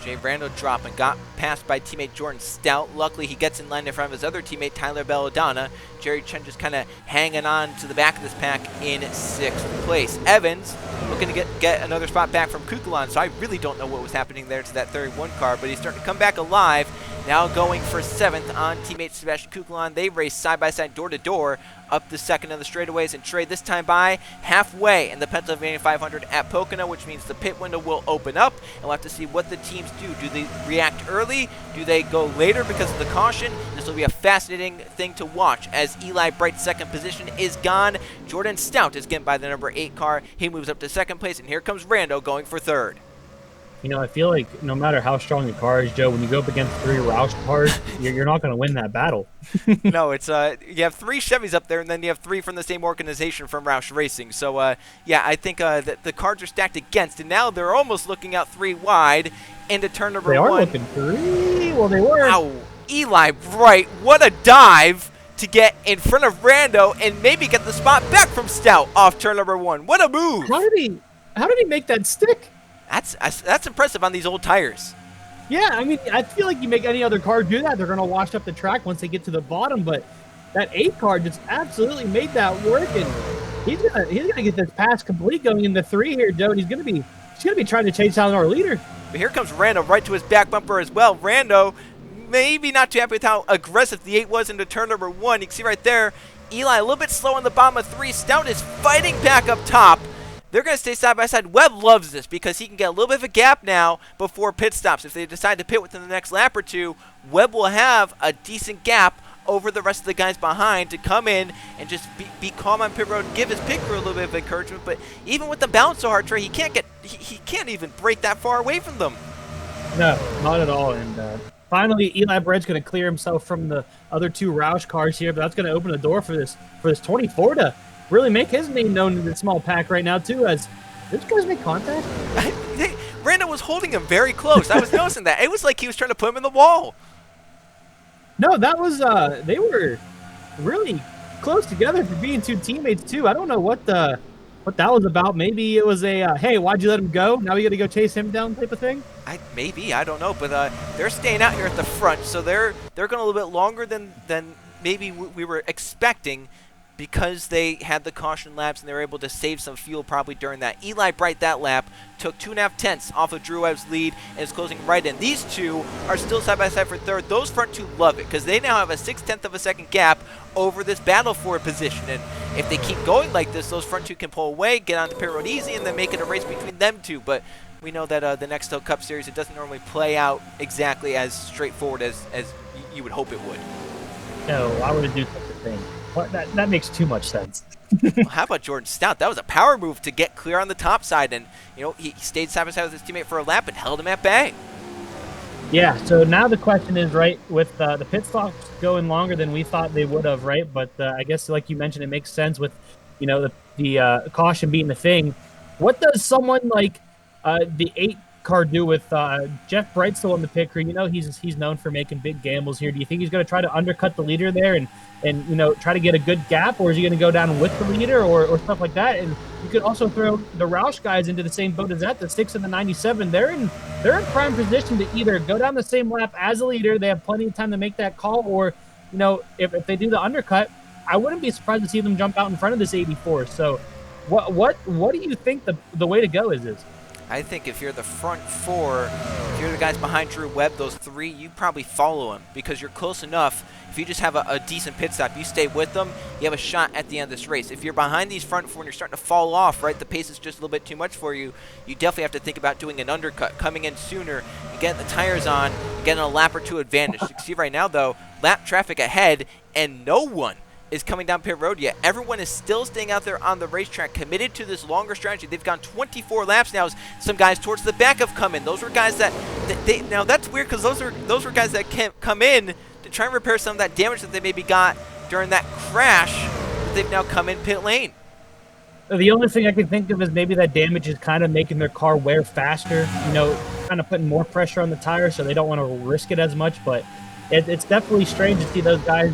Speaker 1: Jay Randall dropping, got passed by teammate Jordan Stout. Luckily, he gets in line in front of his other teammate, Tyler Belladonna. Jerry Chen just kind of hanging on to the back of this pack in 6th place. Evans looking to get another spot back from Kukulon, so I really don't know what was happening there to that 31 car, but he's starting to come back alive. Now going for 7th on teammate Sebastian Kukulon. They race side by side, door to door, up the 2nd of the straightaways and trade this time by halfway in the Pennsylvania 500 at Pocono, which means the pit window will open up, and we'll have to see what the teams do. Do they react early? Do they go later because of the caution? This will be a fascinating thing to watch as Eli Bright's 2nd position is gone. Jordan Stout is getting by the number 8 car. He moves up to 2nd place, and here comes Rando going for 3rd.
Speaker 2: You know, I feel like no matter how strong your car is, Joe, when you go up against 3 Roush cars, you're not going to win that battle.
Speaker 1: No, it's you have 3 Chevys up there, and then you have 3 from the same organization from Roush Racing. So, yeah, I think that the cards are stacked against, and now they're almost looking out 3 wide into turn number 1.
Speaker 2: They are looking 3. Well, they were.
Speaker 1: Wow, Eli Bright, what a dive to get in front of Rando and maybe get the spot back from Stout off turn number 1. What a move!
Speaker 2: How did he make that stick?
Speaker 1: That's impressive on these old tires.
Speaker 2: Yeah, I mean, I feel like you make any other car do that, they're going to wash up the track once they get to the bottom, but that 8 car just absolutely made that work, and he's gonna get this pass complete going into 3 here, Joe, and he's gonna be trying to chase down our leader.
Speaker 1: But here comes Rando right to his back bumper as well. Rando maybe not too happy with how aggressive the 8 was into turn number 1. You can see right there, Eli a little bit slow on the bottom of 3. Stout is fighting back up top. They're going to stay side by side. Webb loves this because he can get a little bit of a gap now before pit stops. If they decide to pit within the next lap or 2, Webb will have a decent gap over the rest of the guys behind to come in and just be calm on pit road and give his pit crew a little bit of encouragement. But even with the balance so hard, Trey, he can't even break that far away from them.
Speaker 2: No, not at all. And finally, Eli Brett's going to clear himself from the other 2 Roush cars here, but that's going to open the door for this 24 to really make his name known in the small pack right now, too, as these guys make contact.
Speaker 1: Rando was holding him very close. I was noticing that. It was like he was trying to put him in the wall.
Speaker 2: No, that was, they were really close together for being 2 teammates, too. I don't know what that was about. Maybe it was a, hey, why'd you let him go? Now we got to go chase him down type of thing?
Speaker 1: Maybe, I don't know. But they're staying out here at the front, so they're going a little bit longer than maybe we were expecting, because they had the caution laps and they were able to save some fuel probably during that. Eli Bright that lap took 2.5 tenths off of Drew Webb's lead and is closing right in. These 2 are still side by side for 3rd. Those front 2 love it because they now have a 6/10 of a second gap over this battle for a position. And if they keep going like this, those front 2 can pull away, get onto pit road easy, and then make it a race between them 2. But we know that the Nextel Cup Series, it doesn't normally play out exactly as straightforward as you would hope it would.
Speaker 2: No, I wouldn't do such a thing. That makes too much sense.
Speaker 1: Well, how about Jordan Stout? That was a power move to get clear on the top side, and he stayed side by side with his teammate for a lap and held him at bay.
Speaker 2: Yeah, so now the question is, right, with the pit stops going longer than we thought they would have, right? But I guess, like you mentioned, it makes sense with, the caution being the thing. What does someone like the 8 car do with Jeff Bright still on the pit crew? He's known for making big gambles here. Do you think he's going to try to undercut the leader there and try to get a good gap, or is he going to go down with the leader or stuff like that? And you could also throw the Roush guys into the same boat as that, the 6 and the 97. They're in prime position to either go down the same lap as a leader. They have plenty of time to make that call, or if they do the undercut, I wouldn't be surprised to see them jump out in front of this 84. So what do you think the way to go is?
Speaker 1: I think if you're the front four, if you're the guys behind Drew Webb, those three, you probably follow him because you're close enough. If you just have a decent pit stop, you stay with them, you have a shot at the end of this race. If you're behind these front four and you're starting to fall off, right, the pace is just a little bit too much for you, you definitely have to think about doing an undercut, coming in sooner, and getting the tires on, and getting a lap or two advantage. You can see right now, though, lap traffic ahead, and no one is coming down pit road yet. Everyone is still staying out there on the racetrack, committed to this longer strategy. They've gone 24 laps now. Some guys towards the back have come in. Those were guys that now that's weird because those were guys that can't come in to try and repair some of that damage that they maybe got during that crash. But they've now come in pit lane.
Speaker 2: The only thing I can think of is maybe that damage is kind of making their car wear faster. You know, kind of putting more pressure on the tires, so they don't want to risk it as much. But it's definitely strange to see those guys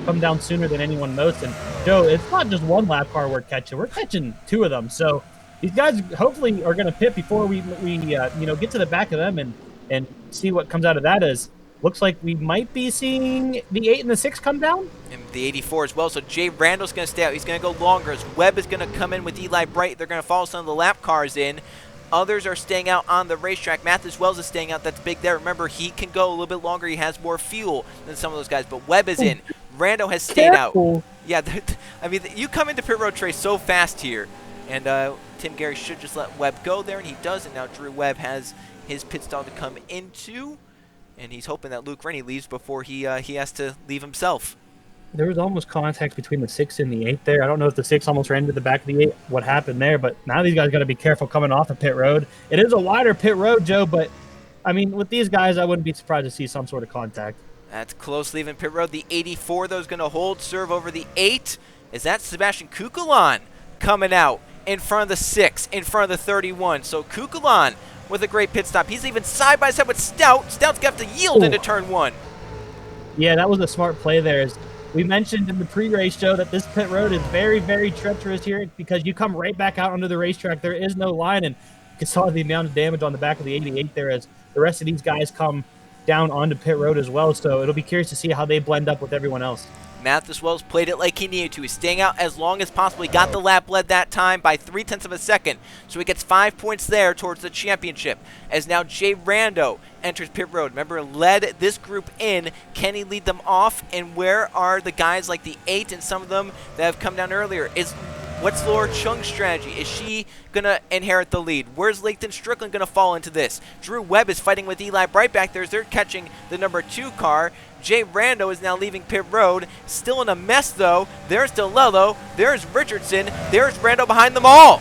Speaker 2: come down sooner than anyone most. And Joe, it's not just one lap car we're catching two of them. So these guys hopefully are going to pit before we get to the back of them and see what comes out of that. As looks like we might be seeing the 8 and the 6 come down,
Speaker 1: and the 84 as well. So Jay Randall's going to stay out. He's going to go longer as Webb is going to come in with Eli Bright. They're going to follow some of the lap cars in. Others are staying out on the racetrack. Mathis Wells is staying out. That's big there. Remember, he can go a little bit longer. He has more fuel than some of those guys. But Webb is in. Rando has stayed out. Yeah, I mean, you come into pit road, Trey, so fast here. And Tim Gary should just let Webb go there, and he does. And now Drew Webb has his pit stall to come into. And he's hoping that Luke Rennie leaves before he has to leave himself.
Speaker 2: There was almost contact between the 6 and the 8 there. I don't know if the 6 almost ran into the back of the 8, what happened there, but now these guys got to be careful coming off of pit road. It is a wider pit road, Joe, but, I mean, with these guys, I wouldn't be surprised to see some sort of contact.
Speaker 1: That's close leaving pit road. The 84, though, is going to hold serve over the 8. Is that Sebastian Kukulon coming out in front of the 6, in front of the 31? So Kukulon with a great pit stop. He's even side by side with Stout. Stout's got to yield into turn 1.
Speaker 2: Yeah, that was a smart play there. As we mentioned in the pre-race show that this pit road is very, very treacherous here because you come right back out onto the racetrack. There is no line, and you saw the amount of damage on the back of the 88 there as the rest of these guys come down onto pit road as well. So it'll be curious to see how they blend up with everyone else.
Speaker 1: Mathis Wells played it like he needed to. He's staying out as long as possible. He got the lap led that time by 0.3 of a second. So he gets 5 points there towards the championship. As now Jay Rando enters pit road. Remember, led this group in. Can he lead them off? And where are the guys like the 8 and some of them that have come down earlier? What's Laura Chung's strategy? Is she going to inherit the lead? Where's Layton Strickland going to fall into this? Drew Webb is fighting with Eli Bright back there as they're catching the number 2 car. Jay Rando is now leaving pit road. Still in a mess, though. There's DeLello. There's Richardson. There's Rando behind them all.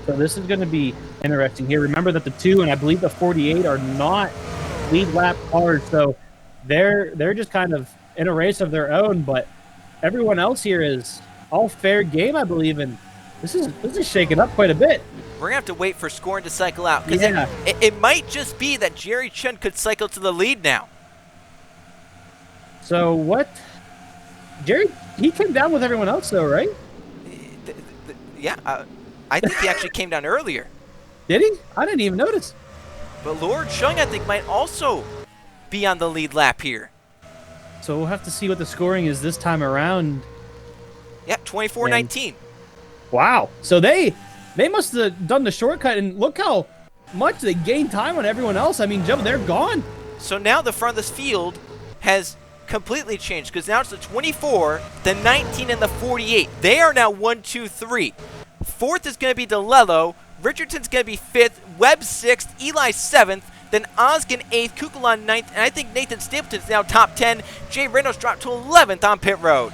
Speaker 2: So this is going to be interesting here. Remember that the 2 and I believe the 48 are not lead lap cars, so they're just kind of in a race of their own, but everyone else here is all fair game, I believe, and this is shaking up quite a bit.
Speaker 1: We're going to have to wait for scoring to cycle out, because
Speaker 2: yeah.
Speaker 1: it might just be that Jerry Chen could cycle to the lead now.
Speaker 2: So what? Jerry, he came down with everyone else, though, right?
Speaker 1: Yeah, I think he actually came down earlier.
Speaker 2: Did he? I didn't even notice.
Speaker 1: But Lord Chung, I think, might also be on the lead lap here.
Speaker 2: So we'll have to see what the scoring is this time around.
Speaker 1: Yeah, 24-19.
Speaker 2: Wow. So they must have done the shortcut, and look how much they gained time on everyone else. I mean, Joe, they're gone.
Speaker 1: So now the front of this field has completely changed, because now it's the 24, the 19, and the 48. They are now 1, 2, 3. Fourth is going to be DeLello. Richardson's going to be 5th. Webb 6th. Eli 7th. Then Oskin 8th. Kukulon 9th. And I think Nathan Stapleton's now top 10. Jay Reynolds dropped to 11th on pit road.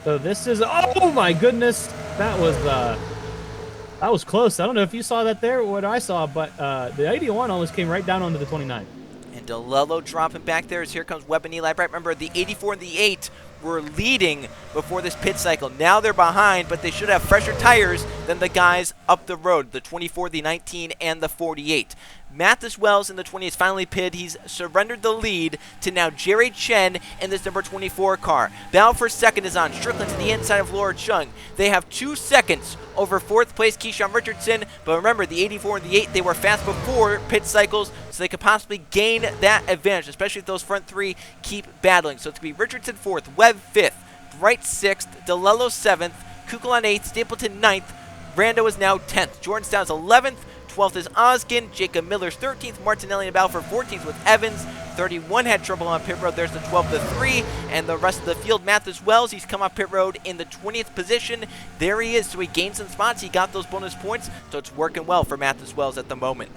Speaker 2: So this is, oh my goodness, that was close. I don't know if you saw that there or what I saw, but the 81 almost came right down onto the 29.
Speaker 1: And DeLello dropping back there as here comes Webb and Eli Bright. Remember, the 84 and the 8 were leading before this pit cycle. Now they're behind, but they should have fresher tires than the guys up the road, the 24, the 19, and the 48. Mathis Wells in the 20 is finally pitted. He's surrendered the lead to now Jerry Chen in this number 24 car. Battle for second is on. Strickland to the inside of Laura Chung. They have 2 seconds over 4th place Keyshawn Richardson. But remember, the 84 and the 8, they were fast before pit cycles, so they could possibly gain that advantage, especially if those front 3 keep battling. So it's going to be Richardson 4th, Webb 5th, Bright 6th, DeLello 7th, Kukulon 8th, Stapleton 9th, Rando is now 10th. Jordan Stoud's 11th. 12th is Oskin. Jacob Miller's 13th. Martinelli and Balfour 14th with Evans. 31 had trouble on pit road. There's the 12th, the 3. And the rest of the field, Mathis Wells, he's come off pit road in the 20th position. There he is. So he gained some spots. He got those bonus points. So it's working well for Mathis Wells at the moment.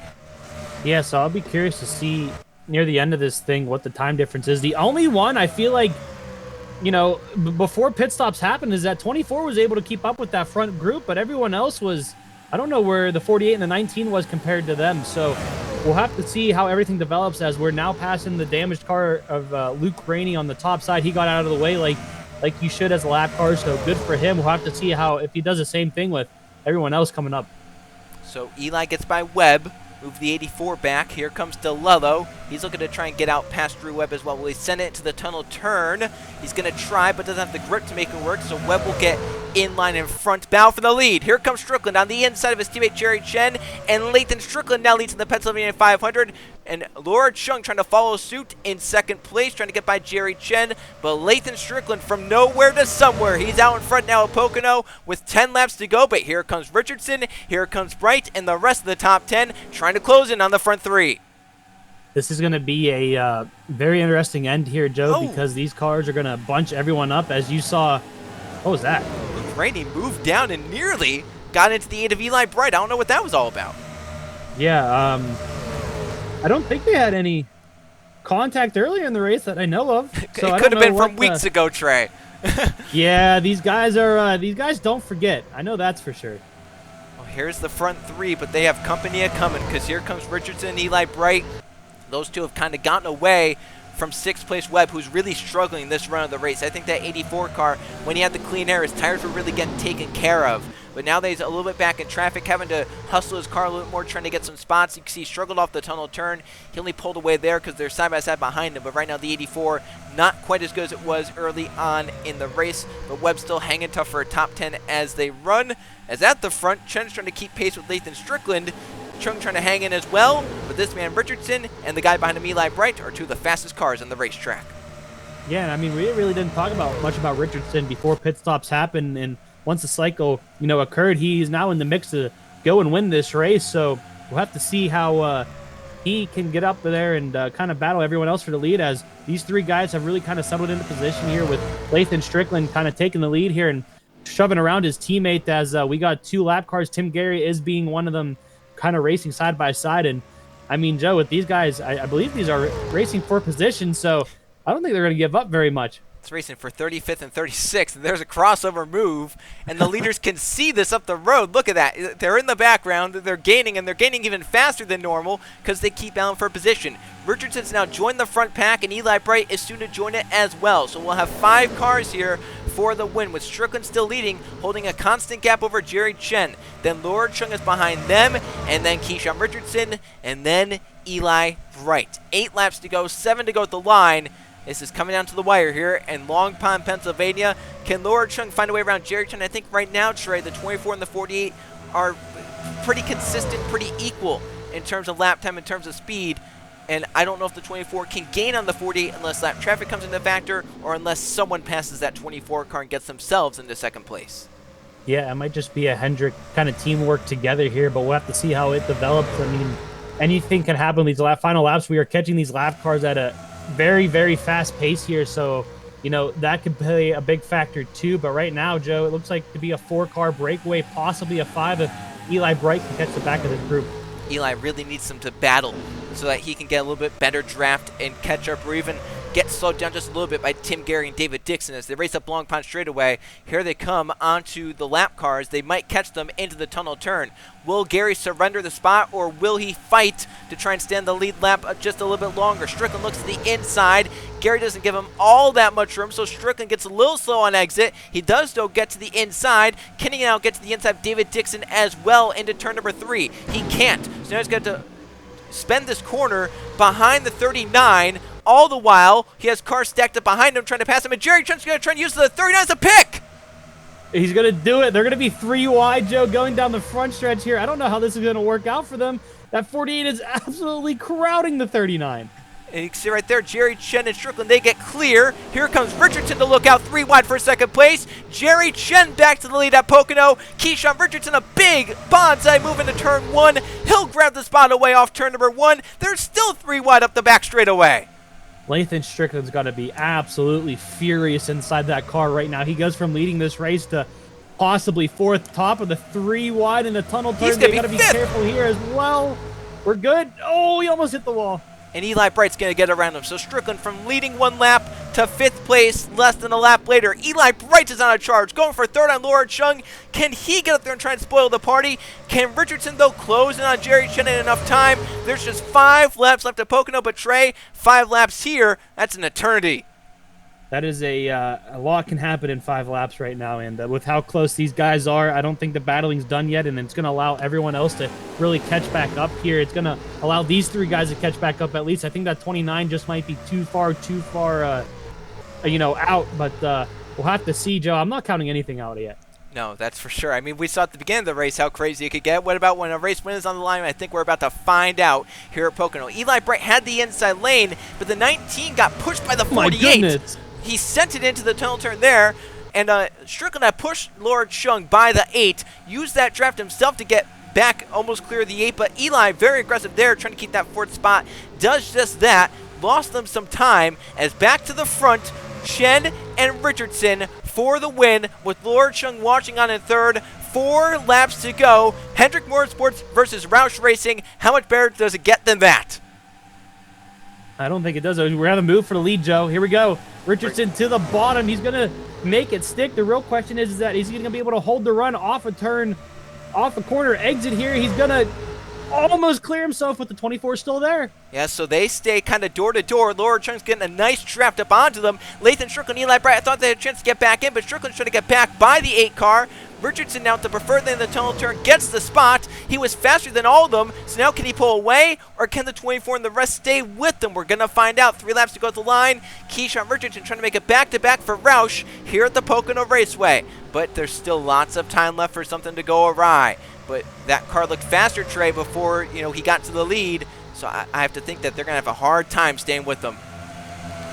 Speaker 2: Yeah, so I'll be curious to see near the end of this thing what the time difference is. The only one I feel like, you know, before pit stops happened is that 24 was able to keep up with that front group, but everyone else was, I don't know where the 48 and the 19 was compared to them. So we'll have to see how everything develops as we're now passing the damaged car of Luke Rainey on the top side. He got out of the way like he should as a lap car, so good for him. We'll have to see how if he does the same thing with everyone else coming up.
Speaker 1: So Eli gets by Webb. Move the 84 back. Here comes DeLello. He's looking to try and get out past Drew Webb as well. Will he send it into the tunnel turn? He's going to try, but doesn't have the grip to make it work, so Webb will get in line in front. Bow for the lead. Here comes Strickland on the inside of his teammate Jerry Chen, and Lathan Strickland now leads in the Pennsylvania 500, and Laura Chung trying to follow suit in second place, trying to get by Jerry Chen, but Lathan Strickland from nowhere to somewhere. He's out in front now at Pocono with 10 laps to go, but here comes Richardson, here comes Bright, and the rest of the top 10 trying to close in on the front 3.
Speaker 2: This is going to be a very interesting end here, Joe, because these cars are going to bunch everyone up. As you saw, what was that?
Speaker 1: Rainey moved down and nearly got into the aid of Eli Bright. I don't know what that was all about.
Speaker 2: Yeah, I don't think they had any contact earlier in the race that I know of. So
Speaker 1: it could have been from weeks ago, Trey.
Speaker 2: Yeah, these guys don't forget. I know that's for sure.
Speaker 1: Well, here's the front 3, but they have company coming because here comes Richardson and Eli Bright. Those two have kind of gotten away from 6th place Webb, who's really struggling this run of the race. I think that 84 car, when he had the clean air, his tires were really getting taken care of. But now that he's a little bit back in traffic, having to hustle his car a little bit more, trying to get some spots. You can see he struggled off the tunnel turn. He only pulled away there because they're side-by-side behind him. But right now the 84, not quite as good as it was early on in the race. But Webb's still hanging tough for a top 10 as they run. As at the front, Chen's trying to keep pace with Lathan Strickland. Chung trying to hang in as well, but this man Richardson and the guy behind him, Eli Bright, are two of the fastest cars on the racetrack.
Speaker 2: Yeah, I mean, we really didn't talk much about Richardson before pit stops happened, and once the cycle, occurred, he's now in the mix to go and win this race. So we'll have to see how he can get up there and kind of battle everyone else for the lead, as these 3 guys have really kind of settled into position here, with Lathan Strickland kind of taking the lead here and shoving around his teammate, as we got 2 lap cars. Tim Gary is being one of them, kind of racing side by side. And I mean, Joe, with these guys, I believe these are racing for position, so I don't think they're going to give up very much.
Speaker 1: It's racing for 35th and 36th, and there's a crossover move, and the leaders can see this up the road. Look at that. They're in the background. They're gaining, and they're gaining even faster than normal because they keep battling for position. Richardson's now joined the front pack, and Eli Bright is soon to join it as well. So we'll have 5 cars here for the win, with Strickland still leading, holding a constant gap over Jerry Chen. Then Laura Chung is behind them, and then Keyshawn Richardson, and then Eli Bright. 8 laps to go, 7 to go at the line. This is coming down to the wire here in Long Pond, Pennsylvania. Can Laura Chung find a way around Jerry Chen? I think right now, Trey, the 24 and the 48 are pretty consistent, pretty equal in terms of lap time, in terms of speed. And I don't know if the 24 can gain on the 48 unless lap traffic comes into factor, or unless someone passes that 24 car and gets themselves into 2nd place. Yeah,
Speaker 2: it might just be a Hendrick kind of teamwork together here, but we'll have to see how it develops. I mean, anything can happen in these final laps. We are catching these lap cars at a very, very fast pace here, so that could play a big factor too. But right now, Joe, it looks like to be a 4-car breakaway, possibly a 5 if Eli Bright can catch the back of this group.
Speaker 1: Eli really needs them to battle so that he can get a little bit better draft and catch up, or even get slowed down just a little bit by Tim Gary and David Dixon as they race up Long Pond straightaway. Here they come onto the lap cars. They might catch them into the tunnel turn. Will Gary surrender the spot, or will he fight to try and stand the lead lap just a little bit longer? Strickland looks to the inside. Gary doesn't give him all that much room, so Strickland gets a little slow on exit. He does, though, get to the inside. Can he now get to the inside of David Dixon as well into turn number 3? He can't. So now he's got to spend this corner behind the 39. All the while, he has cars stacked up behind him trying to pass him, and Jerry Trent's going to try and use the 39 as a pick.
Speaker 2: He's going to do it. They're going to be 3 wide, Joe, going down the front stretch here. I don't know how this is going to work out for them. That 48 is absolutely crowding the 39.
Speaker 1: And you can see right there, Jerry, Chen, and Strickland, they get clear. Here comes Richardson to look out 3 wide for second place. Jerry Chen back to the lead at Pocono. Keyshawn Richardson, a big bonsai move into turn 1. He'll grab the spot away off turn number 1. They're still 3 wide up the back straightaway.
Speaker 2: Lathan Strickland's got to be absolutely furious inside that car right now. He goes from leading this race to possibly 4th, top of the 3 wide in the tunnel turn. They got to be careful here as well. We're good. Oh, he almost hit the wall.
Speaker 1: And Eli Bright's going to get around him. So Strickland from leading 1 lap to 5th place less than a lap later. Eli Bright is on a charge, going for 3rd on Laura Chung. Can he get up there and try and spoil the party? Can Richardson, though, close in on Jerry Chen in enough time? There's just 5 laps left at Pocono, but Trey, 5 laps here, that's an eternity.
Speaker 2: That is a lot can happen in 5 laps right now, and with how close these guys are, I don't think the battling's done yet, and it's going to allow everyone else to really catch back up here. It's going to allow these 3 guys to catch back up at least. I think that 29 just might be too far, out, but we'll have to see, Joe. I'm not counting anything out yet.
Speaker 1: No, that's for sure. I mean, we saw at the beginning of the race how crazy it could get. What about when a race win is on the line? I think we're about to find out here at Pocono. Eli Bright had the inside lane, but the 19 got pushed by the 48.
Speaker 2: My goodness.
Speaker 1: He sent it into the tunnel turn there, and Strickland had pushed Lord Chung by the 8, used that draft himself to get back, almost clear the 8, but Eli, very aggressive there, trying to keep that 4th spot, does just that, lost them some time, as back to the front, Chen and Richardson for the win, with Lord Chung watching on in 3rd. 4 laps to go. Hendrick Motorsports versus Roush Racing. How much better does it get than that?
Speaker 2: I don't think it does. We're going to move for the lead, Joe. Here we go. Richardson to the bottom. He's going to make it stick. The real question is that is he going to be able to hold the run off a turn, off a corner exit here? He's going to almost clear himself with the 24 still there.
Speaker 1: Yeah, so they stay kind of door to door. Laura Chung's getting a nice draft up onto them. Lathan Strickland, Eli Bright, I thought they had a chance to get back in, but Strickland's trying to get back by the 8 car. Richardson now, to preferred lane in the tunnel turn, gets the spot. He was faster than all of them, so now can he pull away, or can the 24 and the rest stay with them? We're going to find out. 3 laps to go at the line. Keyshawn Richardson trying to make it back-to-back for Roush here at the Pocono Raceway. But there's still lots of time left for something to go awry. But that car looked faster, Trey, before he got to the lead, so I have to think that they're going to have a hard time staying with them.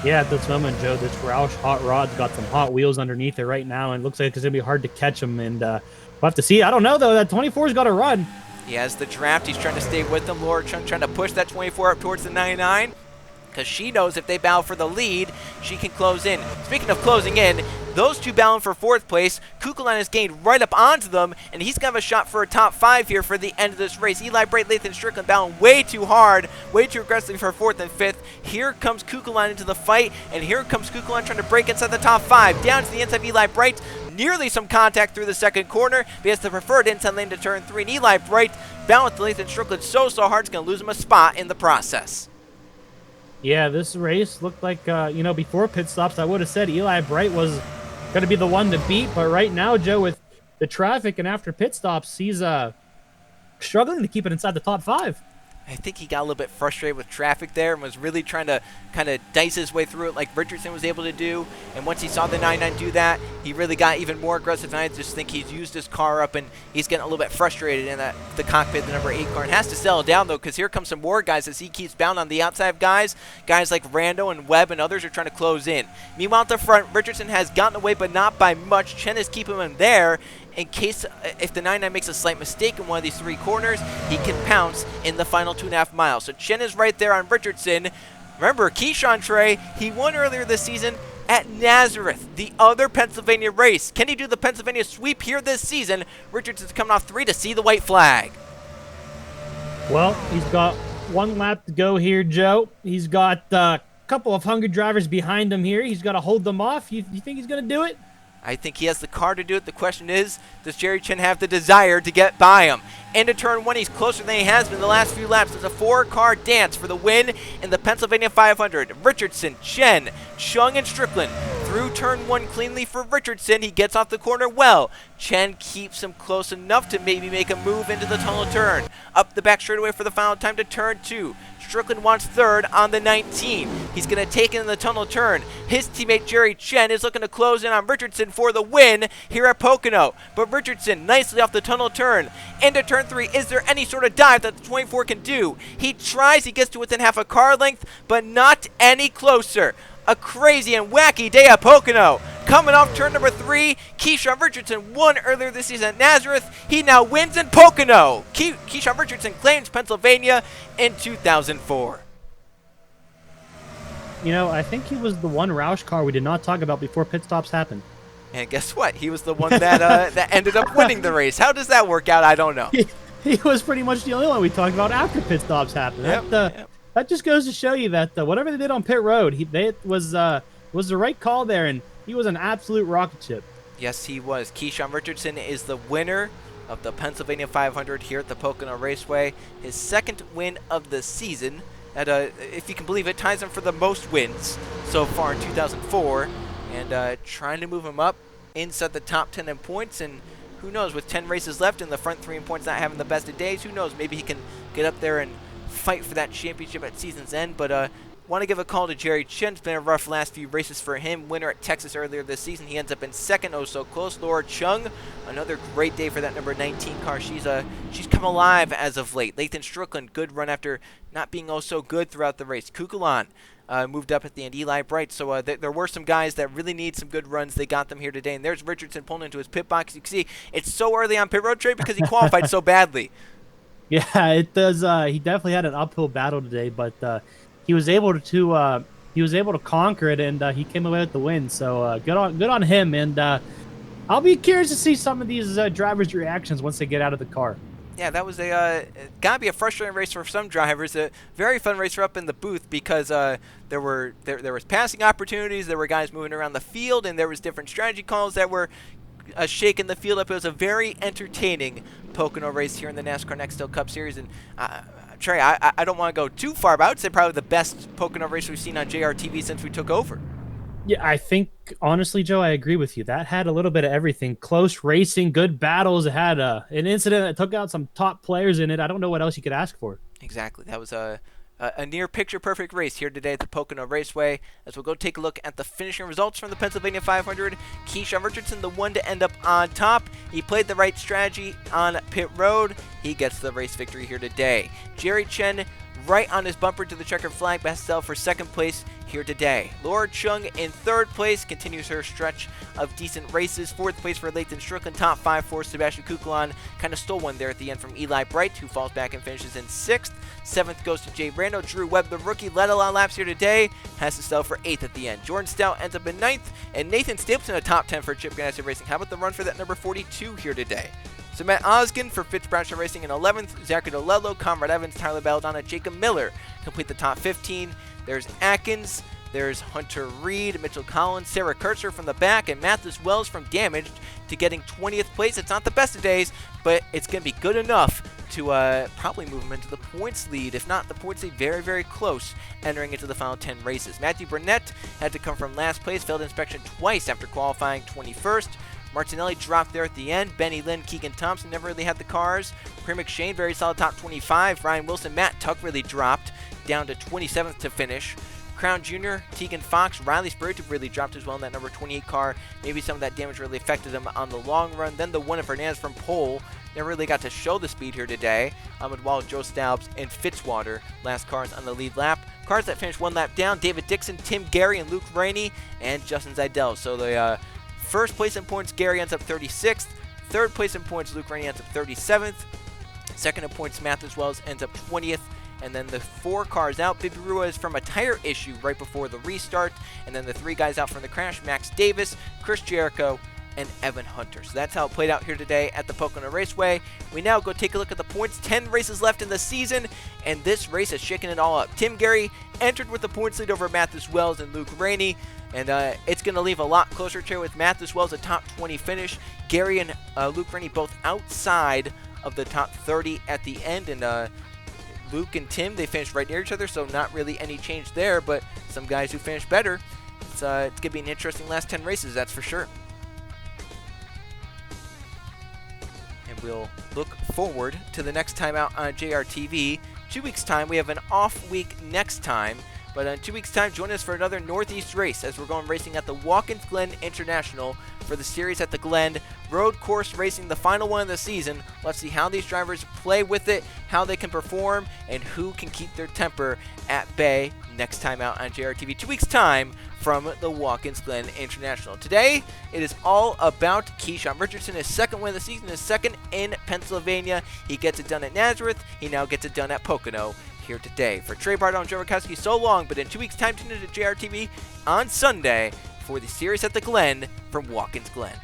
Speaker 2: Yeah, at this moment, Joe, this Roush Hot Rod's got some hot wheels underneath it right now, and it looks like it's going to be hard to catch them, and we'll have to see. I don't know, though. That 24's got to run.
Speaker 1: He has the draft. He's trying to stay with them. Laura Chung trying to push that 24 up towards the 99, because she knows if they battle for the lead, she can close in. Speaking of closing in, those 2 battling for 4th place. Kukulon has gained right up onto them, and he's going to have a shot for a top 5 here for the end of this race. Eli Bright, Lathan Strickland battling way too hard, way too aggressively for 4th and 5th. Here comes Kukulon into the fight, and here comes Kukulon trying to break inside the top 5. Down to the inside of Eli Bright. Nearly some contact through the 2nd corner, but he has the preferred inside lane to turn 3. And Eli Bright battling with Lathan Strickland so hard, it's going to lose him a spot in the process.
Speaker 2: Yeah, this race looked like, before pit stops, I would have said Eli Bright was going to be the one to beat. But right now, Joe, with the traffic and after pit stops, he's struggling to keep it inside the top 5.
Speaker 1: I think he got a little bit frustrated with traffic there and was really trying to kind of dice his way through it like Richardson was able to do. And once he saw the 99 do that, he really got even more aggressive. And I just think he's used his car up, and he's getting a little bit frustrated in the cockpit, the number 8 car. And has to settle down, though, because here comes some more guys as he keeps bound on the outside of guys. Guys like Rando and Webb and others are trying to close in. Meanwhile, at the front, Richardson has gotten away, but not by much. Chen is keeping him there. In case, if the 99 makes a slight mistake in one of these 3 corners, he can pounce in the final 2.5 miles. So Chen is right there on Richardson. Remember, Keyshawn Trey, he won earlier this season at Nazareth, the other Pennsylvania race. Can he do the Pennsylvania sweep here this season? Richardson's coming off 3 to see the white flag.
Speaker 2: Well, he's got 1 lap to go here, Joe. He's got a couple of hungry drivers behind him here. He's got to hold them off. You think he's going to do it?
Speaker 1: I think he has the car to do it. The question is, does Jerry Chen have the desire to get by him? Into turn 1, he's closer than he has been the last few laps. There's a 4-car dance for the win in the Pennsylvania 500. Richardson, Chen, Chung, and Strickland through turn 1 cleanly for Richardson. He gets off the corner well. Chen keeps him close enough to maybe make a move into the tunnel turn. Up the back straightaway for the final time to turn 2. Strickland wants third on the 19. He's going to take it in the tunnel turn. His teammate Jerry Chen is looking to close in on Richardson for the win here at Pocono. But Richardson nicely off the tunnel turn. Into turn 3. Is there any sort of dive that the 24 can do? He tries. He gets to within half a car length, but not any closer. A crazy and wacky day at Pocono. Coming off turn number 3, Keyshawn Richardson won earlier this season at Nazareth. He now wins in Pocono. Keyshawn Richardson claims Pennsylvania in 2004.
Speaker 2: You know, I think he was the one Roush car we did not talk about before pit stops happened.
Speaker 1: And guess what? He was the one that that ended up winning the race. How does that work out? I don't know.
Speaker 2: He was pretty much the only one we talked about after pit stops happened.
Speaker 1: Yep.
Speaker 2: That just goes to show you that whatever they did on pit road, it was the right call there, and he was an absolute rocket ship.
Speaker 1: Yes, he was. Keyshawn Richardson is the winner of the Pennsylvania 500 here at the Pocono Raceway. His second win of the season. At if you can believe it, ties him for the most wins so far in 2004. And trying to move him up inside the top 10 in points. And who knows, with 10 races left and the front 3 in points not having the best of days, who knows, maybe he can get up there and fight for that championship at season's end. But want to give a call to Jerry Chen. It's been a rough last few races for him. Winner at Texas earlier this season. He ends up in second. Oh, so close. Laura Chung, another great day for that number 19 car. She's come alive as of late. Lathan Strickland, good run after not being oh so good throughout the race. Kukulan moved up at the end. Eli Bright. So there were some guys that really need some good runs. They got them here today. And there's Richardson pulling into his pit box. You can see it's so early on pit road, Trey, because he qualified so badly.
Speaker 2: Yeah, it does. He definitely had an uphill battle today, but he was able to conquer it, and he came away with the win. So good on him. And I'll be curious to see some of these drivers' reactions once they get out of the car.
Speaker 1: Yeah, that was gotta be a frustrating race for some drivers. A very fun race for up in the booth because there was passing opportunities, there were guys moving around the field, and there was different strategy calls that were shaking the field up. It was a very entertaining Pocono race here in the NASCAR Nextel Cup Series. And Trey, I don't want to go too far, but I would say probably the best Pocono race we've seen on JRTV since we took over.
Speaker 2: Yeah, I think, honestly, Joe, I agree with you. That had a little bit of everything. Close racing, good battles. It had an incident that took out some top players in it. I don't know what else you could ask for.
Speaker 1: Exactly. That was a near picture-perfect race here today at the Pocono Raceway. As we'll go take a look at the finishing results from the Pennsylvania 500. Keyshawn Richardson, the one to end up on top. He played the right strategy on pit road. He gets the race victory here today. Jerry Chen right on his bumper to the checkered flag, but has to settle for second place here today. Laura Chung in third place, continues her stretch of decent races. Fourth place for Lathan Strickland. Top 5 for Sebastian Kukulan. Kind of stole one there at the end from Eli Bright, who falls back and finishes in 6th. 7th goes to Jay Rando. Drew Webb, the rookie, led a lot of laps here today, has to settle for 8th at the end. Jordan Stout ends up in 9th, and Nathan Stapleton in the top 10 for Chip Ganassi Racing. How about the run for that number 42 here today? So Matt Oskin for Fitzbradshaw Racing in 11th, Zachary DeLello, Conrad Evans, Tyler Belladonna, Jacob Miller complete the top 15. There's Atkins, there's Hunter Reed, Mitchell Collins, Sarah Kurtzer from the back, and Mathis Wells from Damaged to getting 20th place. It's not the best of days, but it's going to be good enough to probably move him into the points lead. If not, the points lead very, very close entering into the final 10 races. Matthew Burnett had to come from last place, failed inspection twice after qualifying 21st. Martinelli dropped there at the end. Benny Lynn, Keegan Thompson never really had the cars. Premier McShane, very solid top 25. Ryan Wilson, Matt Tuck really dropped down to 27th to finish. Crown Jr., Tegan Fox, Riley Spurgeon really dropped as well in that number 28 car. Maybe some of that damage really affected him on the long run. Then the one of Fernandez from pole. Never really got to show the speed here today. Ahmed Wall, Joe Staubs, and Fitzwater, last cars on the lead lap. Cars that finished one lap down, David Dixon, Tim Gary, and Luke Rainey, and Justin Zidell. So the first place in points, Gary ends up 36th. Third place in points, Luke Rainey ends up 37th. Second in points, Mathis Wells ends up 20th. And then the 4 cars out, Bibi Ruiz from a tire issue right before the restart. And then the 3 guys out from the crash, Max Davis, Chris Jericho, and Evan Hunter. So that's how it played out here today at the Pocono Raceway. We now go take a look at the points. 10 races left in the season, and this race is shaking it all up. Tim Gary entered with the points lead over Mathis Wells and Luke Rainey. And it's going to leave a lot closer to with Mathis Wells a top 20 finish. Gary and Luke Rainey both outside of the top 30 at the end. And Luke and Tim, they finished right near each other, so not really any change there, but some guys who finished better. it's going to be an interesting last 10 races, that's for sure. And we'll look forward to the next time out on JRTV. 2 weeks' time, we have an off week next time. But in 2 weeks' time, join us for another Northeast race as we're going racing at the Watkins Glen International for the Series at the Glen. Road course racing, the final one of the season. Let's see how these drivers play with it, how they can perform, and who can keep their temper at bay next time out on JRTV. 2 weeks' time from the Watkins Glen International. Today, it is all about Keyshawn Richardson, his second win of the season, his second in Pennsylvania. He gets it done at Nazareth. He now gets it done at Pocono here today. For Trey Bardo and Joe Rakowski, so long, but in 2 weeks' time, tune into JRTV on Sunday for the Series at the Glen from Watkins Glen.